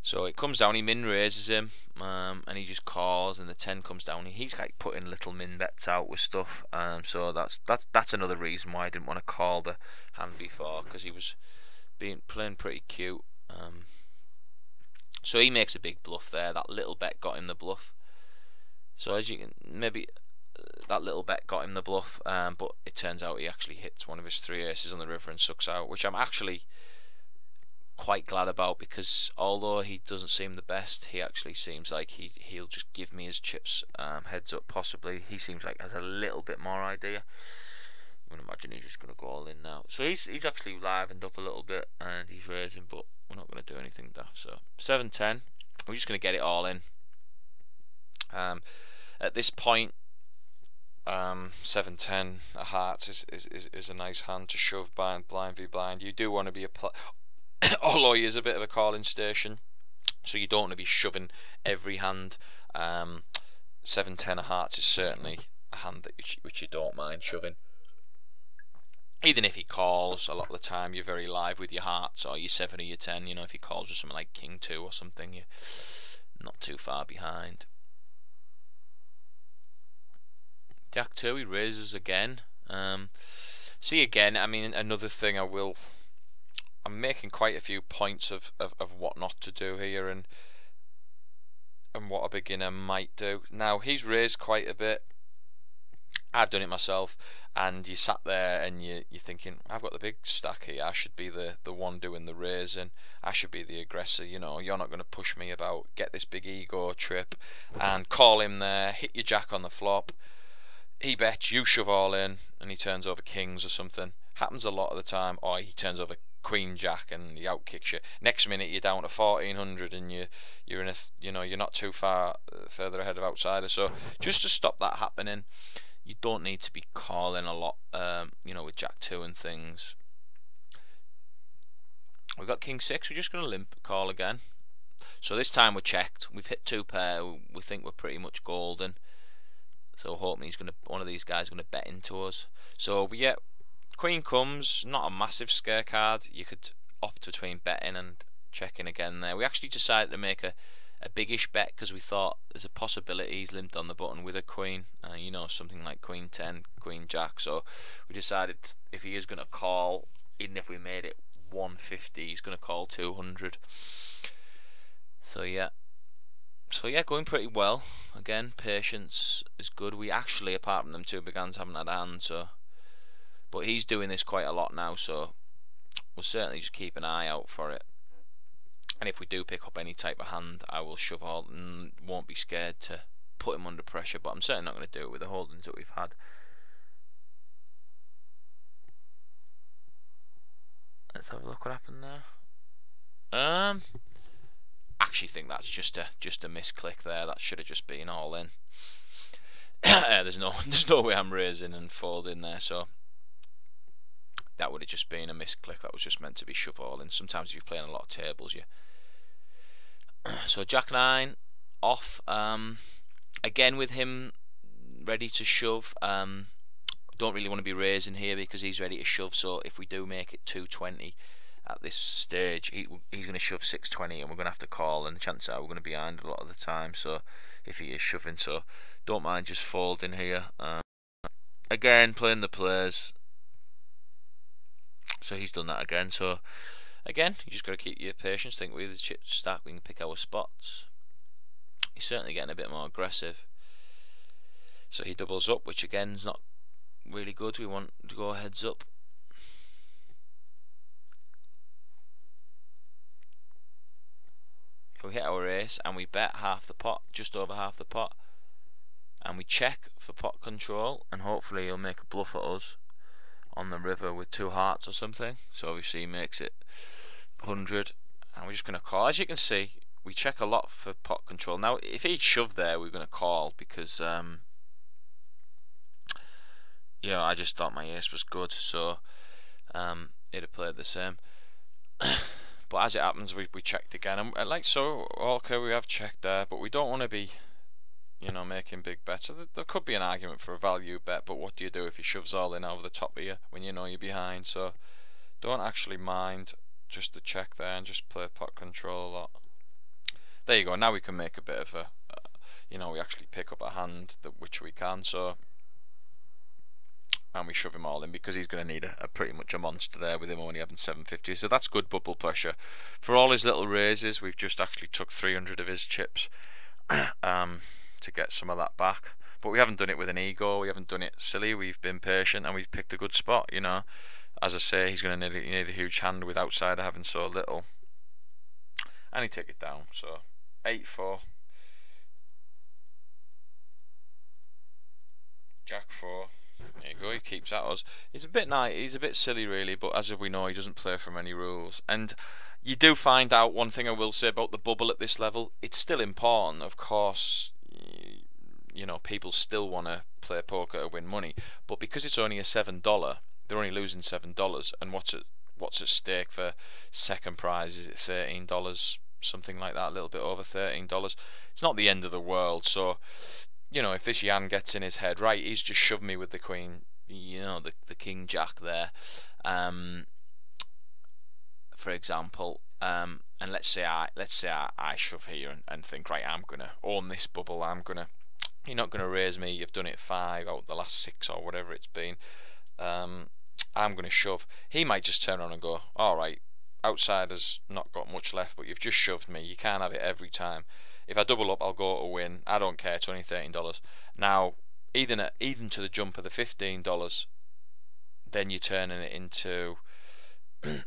So it comes down, he min raises him, and he just calls, and the 10 comes down. He's like putting little min bets out with stuff. So that's another reason why I didn't want to call the hand before, because he was playing pretty cute. So he makes a big bluff there. That little bet got him the bluff. So as you can, maybe that little bet got him the bluff, but it turns out he actually hits one of his 3 aces on the river and sucks out, which I'm actually quite glad about, because although he doesn't seem the best, he actually seems like he'll just give me his chips heads up. Possibly he seems like has a little bit more idea. I would imagine he's just going to go all in now. So he's actually livened up a little bit and he's raising, but we're not going to do anything daft. So 7-10, we're just going to get it all in. At this point, 7-10 a heart is a nice hand to shove blind v blind. You do want to be although he is a bit of a calling station, so you don't want to be shoving every hand. 7-10 of hearts is certainly a hand that which you don't mind shoving. Even if he calls, a lot of the time you're very live with your hearts, or your 7 or your 10. You know, if he calls with something like King 2 or something, you're not too far behind. Jack 2, he raises again. See again, I mean, another thing I'm making quite a few points of what not to do here and what a beginner might do. Now, he's raised quite a bit. I've done it myself, and you sat there and you're thinking, I've got the big stack here, I should be the one doing the raising, I should be the aggressor, you know, you're not going to push me about, get this big ego trip and call him there, hit your jack on the flop, he bets, you shove all in, and he turns over kings or something. Happens a lot of the time. Or he turns over queen jack and he outkicks you. Next minute you're down to 1400 and you're in a you're not too far further ahead of outsiders. So just to stop that happening, you don't need to be calling a lot, with Jack 2 and things. We've got King 6, we're just going to limp call again. So this time we're checked, we've hit 2 pair, we think we're pretty much golden. So hoping one of these guys is going to bet into us. So we get Queen comes, not a massive scare card. You could opt between betting and checking again there. We actually decided to make a biggish bet because we thought there's a possibility he's limped on the button with a queen, something like Queen 10, Queen Jack. So we decided if he is going to call, even if we made it 150, he's going to call 200. So yeah, going pretty well. Again, patience is good. We actually, apart from them 2 big hands, haven't had a hand, but he's doing this quite a lot now, so we'll certainly just keep an eye out for it. And if we do pick up any type of hand, I will shove all and won't be scared to put him under pressure, but I'm certainly not going to do it with the holdings that we've had. Let's have a look what happened there. Actually think that's just a misclick there. That should have just been all in. There's no way I'm raising and folding there, so that would have just been a misclick. That was just meant to be shove all in. Sometimes if you're playing a lot of tables, so Jack 9 off. Again with him ready to shove. Don't really want to be raising here because he's ready to shove. So if we do make it 220 at this stage, he's going to shove 620 and we're going to have to call, and the chances are we're going to be behind a lot of the time. So if he is shoving, so don't mind just folding here. Again, playing the players. So he's done that again. So again, you just got to keep your patience. Think with the chip stack we can pick our spots. He's certainly getting a bit more aggressive. So he doubles up, which again is not really good. We want to go heads up. We hit our ace and we bet half the pot, just over half the pot, and we check for pot control, and hopefully he'll make a bluff at us on the river with 2 hearts or something. So obviously he makes it 100 and we're just going to call. As you can see, we check a lot for pot control. Now if he'd shoved there, we're going to call because I just thought my ace was good, so it'd have played the same. But as it happens, we checked again, and like so, okay, we have checked there, but we don't want to be, making big bets. So there could be an argument for a value bet, but what do you do if he shoves all in over the top of you when you know you're behind? So don't actually mind just the check there and just play pot control a lot. There you go. Now we can make a bit of a, we actually pick up a hand which we can. So. And we shove him all in because he's going to need a pretty much a monster there with him only having 750. So that's good bubble pressure. For all his little raises, we've just actually took 300 of his chips. to get some of that back. But we haven't done it with an ego, we haven't done it silly, we've been patient and we've picked a good spot, you know. As I say, he's going to need a huge hand with outsider having so little. And he took it down, so 8-4. Jack 4. There you go, he keeps at us. He's a bit nice, he's a bit silly really, but as we know, he doesn't play from any rules. And you do find out, one thing I will say about the bubble at this level, it's still important, of course. You know, people still want to play poker to win money, but because it's only a $7, they're only losing $7. And what's at stake for second prize? Is it $13, something like that, a little bit over $13? It's not the end of the world. So, you know, if this Jan gets in his head, right, he's just shoved me with the queen, you know, the king jack there, for example, and let's say I shove here and think, right, I'm gonna own this bubble. You're not gonna raise me. You've done it 5 out of the last 6 or whatever it's been. I'm gonna shove. He might just turn around and go, all right, outsider's not got much left, but you've just shoved me. You can't have it every time. If I double up, I'll go to win. I don't care. It's only $13. Now, even to the jump of the $15, then you're turning it into then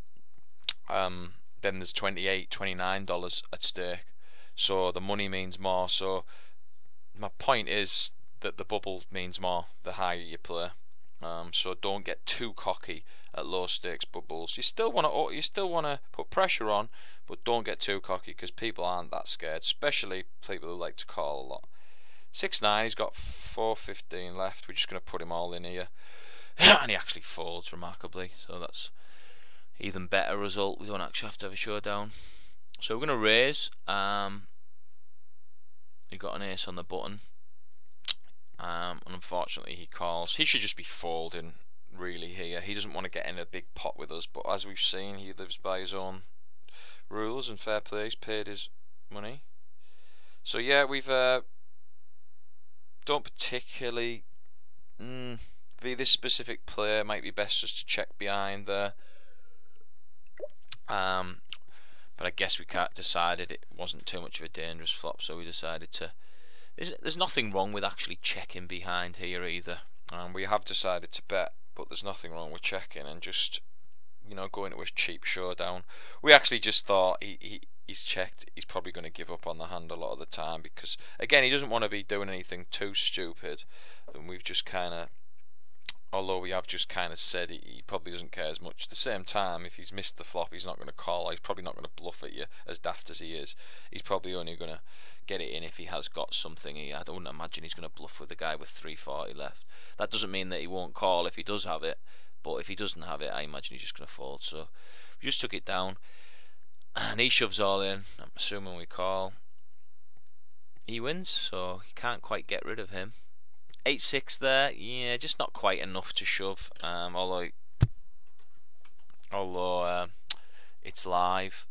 there's $28, $29 at stake. So the money means more. So my point is that the bubble means more the higher you play. So don't get too cocky at low stakes bubbles. You still want to put pressure on, but don't get too cocky, because people aren't that scared, especially people who like to call a lot. 6-9, he's got 4-15 left. We're just going to put him all in here. And he actually folds remarkably, so that's even better result. We don't actually have to have a showdown. So we're going to raise. He got an ace on the button. And unfortunately he calls. He should just be folding really here. He doesn't want to get in a big pot with us, but as we've seen, he lives by his own rules and fair play. He's paid his money. So yeah, we've don't particularly this specific player might be best just to check behind there. But I guess we decided it wasn't too much of a dangerous flop, so we decided to. There's nothing wrong with actually checking behind here either. We have decided to bet, but there's nothing wrong with checking and just, you know, going to a cheap showdown. We actually just thought he's checked. He's probably going to give up on the hand a lot of the time, because again, he doesn't want to be doing anything too stupid. And we've just kind of, although we have just kind of said he probably doesn't care as much. At the same time, if he's missed the flop, he's not going to call. He's probably not going to bluff at you, as daft as he is. He's probably only going to get it in if he has got something. I don't imagine he's going to bluff with the guy with 340 left. That doesn't mean that he won't call if he does have it, but if he doesn't have it, I imagine he's just going to fold. So we just took it down, and he shoves all in. I'm assuming we call. He wins, so he can't quite get rid of him. 8-6 there, yeah, just not quite enough to shove. Although it's live.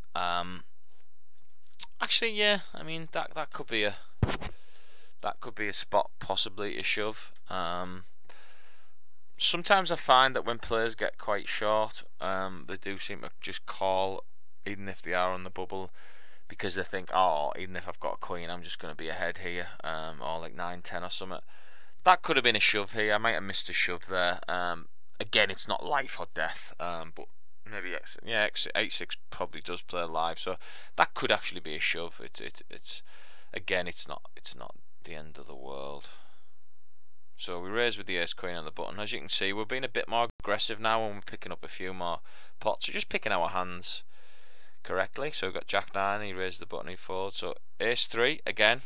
Actually, yeah, I mean that could be a spot possibly to shove. Sometimes I find that when players get quite short, they do seem to just call, even if they are on the bubble, because they think, oh, even if I've got a queen, I'm just going to be ahead here, or like 9-10 or something. That could have been a shove here. I might have missed a shove there. Again, it's not life or death, but maybe 8-6 probably does play live, so that could actually be a shove. It's again, it's not the end of the world. So we raise with the ace queen on the button. As you can see, we're being a bit more aggressive now, and we're picking up a few more pots. We're just picking our hands correctly. So we've got Jack 9. He raised the button. He folds. So ace 3 again.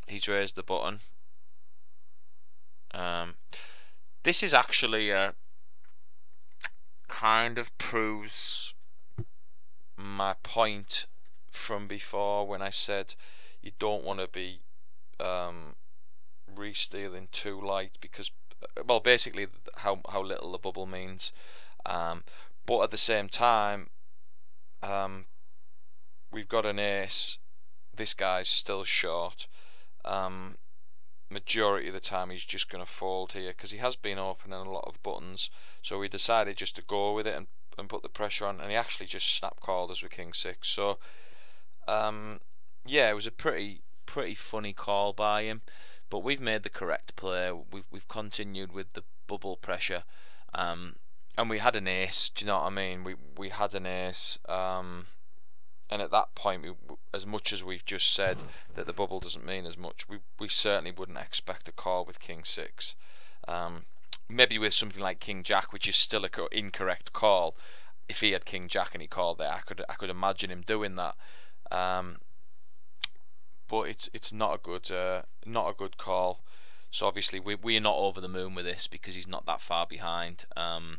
He's raised the button. This is actually kind of proves my point from before when I said you don't want to be re-stealing too light, because, well, basically how little the bubble means, but at the same time, we've got an ace. This guy's still short. Majority of the time he's just going to fold here, because he has been opening a lot of buttons, so we decided just to go with it and put the pressure on, and he actually just snap called us with king 6. So yeah, it was a pretty funny call by him. but we've made the correct play. We've continued with the bubble pressure, and we had an ace. Do you know what I mean? We had an ace, and at that point, as much as we've just said that the bubble doesn't mean as much, we certainly wouldn't expect a call with King 6. Maybe with something like King Jack, which is still an incorrect call. If he had King Jack and he called there, I could imagine him doing that. But it's not a good call. So obviously we're not over the moon with this because he's not that far behind. But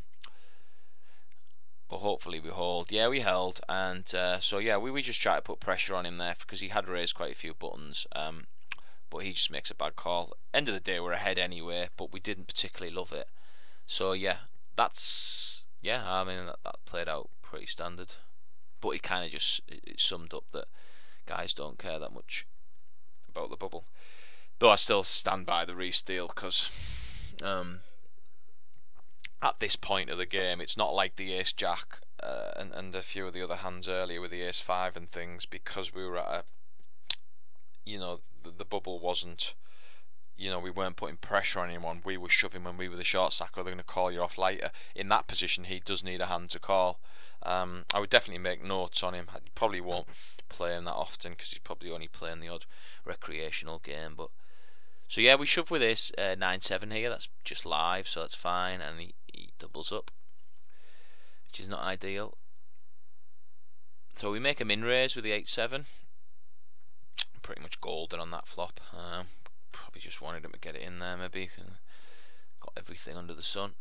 hopefully we hold. Yeah, we held, and so yeah, we just try to put pressure on him there because he had raised quite a few buttons. But he just makes a bad call. End of the day, we're ahead anyway, but we didn't particularly love it. So yeah, I mean that played out pretty standard. But it kind of just it summed up that guys don't care that much about the bubble. Though I still stand by the re-steal because at this point of the game, it's not like the Ace Jack and a few of the other hands earlier with the Ace 5 and things, because we were at a, you know, the bubble wasn't, you know, we weren't putting pressure on anyone. We were shoving when we were the short stack, or they're going to call you off later. In that position, he does need a hand to call. I would definitely make notes on him. I probably won't play him that often because he's probably only playing the odd recreational game. But so yeah, we shove with this 9-7 here. That's just live, so that's fine, and he doubles up, which is not ideal. So we make a min raise with the 8-7. Pretty much golden on that flop. Probably just wanted him to get it in there, maybe. Got everything under the sun.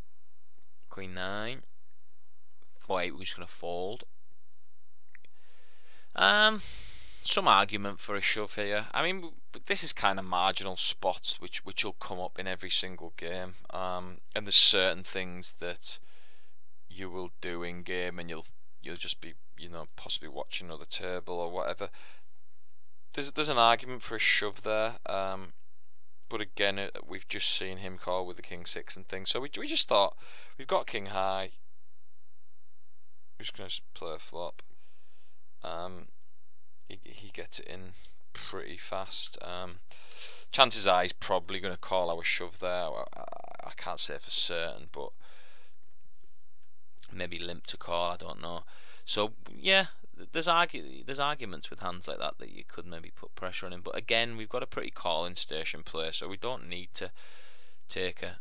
Queen 9. 4-8, we're just going to fold. Some argument for a shove here. I mean, this is kind of marginal spots which will come up in every single game. And there's certain things that you will do in game, and you'll just be, you know, possibly watching another table or whatever. There's an argument for a shove there. But again, we've just seen him call with the King 6 and things. So we just thought, we've got King High. We're just going to play a flop. He gets it in pretty fast. Chances are he's probably going to call our shove there. I can't say for certain, but maybe limp to call, I don't know. So yeah, there's arguments with hands like that you could maybe put pressure on him. But again, we've got a pretty calling station play, so we don't need to take a...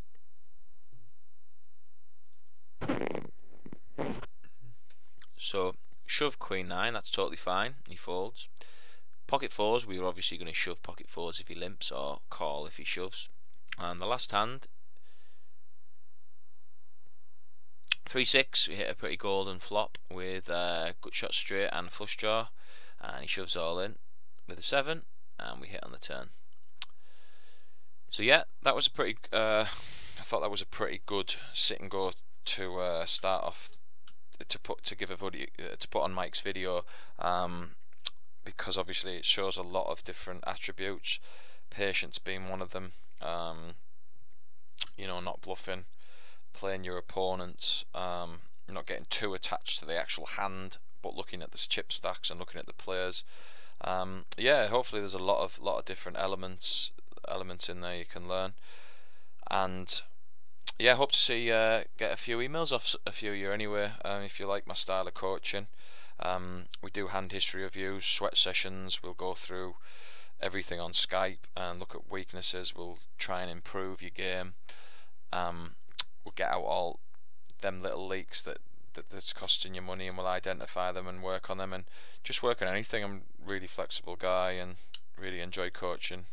So shove Queen 9, that's totally fine. He folds. Pocket 4s, we were obviously going to shove pocket 4s if he limps, or call if he shoves. And the last hand, 3-6, we hit a pretty golden flop with gut shot straight and flush draw, and he shoves all in with a 7, and we hit on the turn. So yeah, that was a pretty. I thought that was a pretty good sit and go to start off. To put on Mike's video, because obviously it shows a lot of different attributes, patience being one of them. You know, not bluffing, playing your opponents, not getting too attached to the actual hand, but looking at the chip stacks and looking at the players. Yeah, hopefully there's a lot of different elements in there you can learn, and yeah, hope to see get a few emails off a few of you anyway. If you like my style of coaching, we do hand history reviews, sweat sessions. We'll go through everything on Skype and look at weaknesses. We'll try and improve your game. We'll get out all them little leaks that's costing you money, and we'll identify them and work on them, and just work on anything. I'm a really flexible guy and really enjoy coaching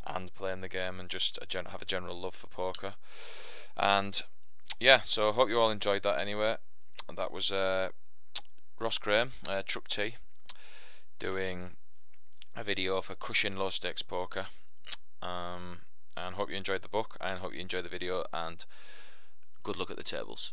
and playing the game, and just have a general love for poker. And yeah, so I hope you all enjoyed that anyway. And that was Ross Graham, Truck T, doing a video for Crushing Low Stakes Poker. And hope you enjoyed the book, and hope you enjoyed the video, and good luck at the tables.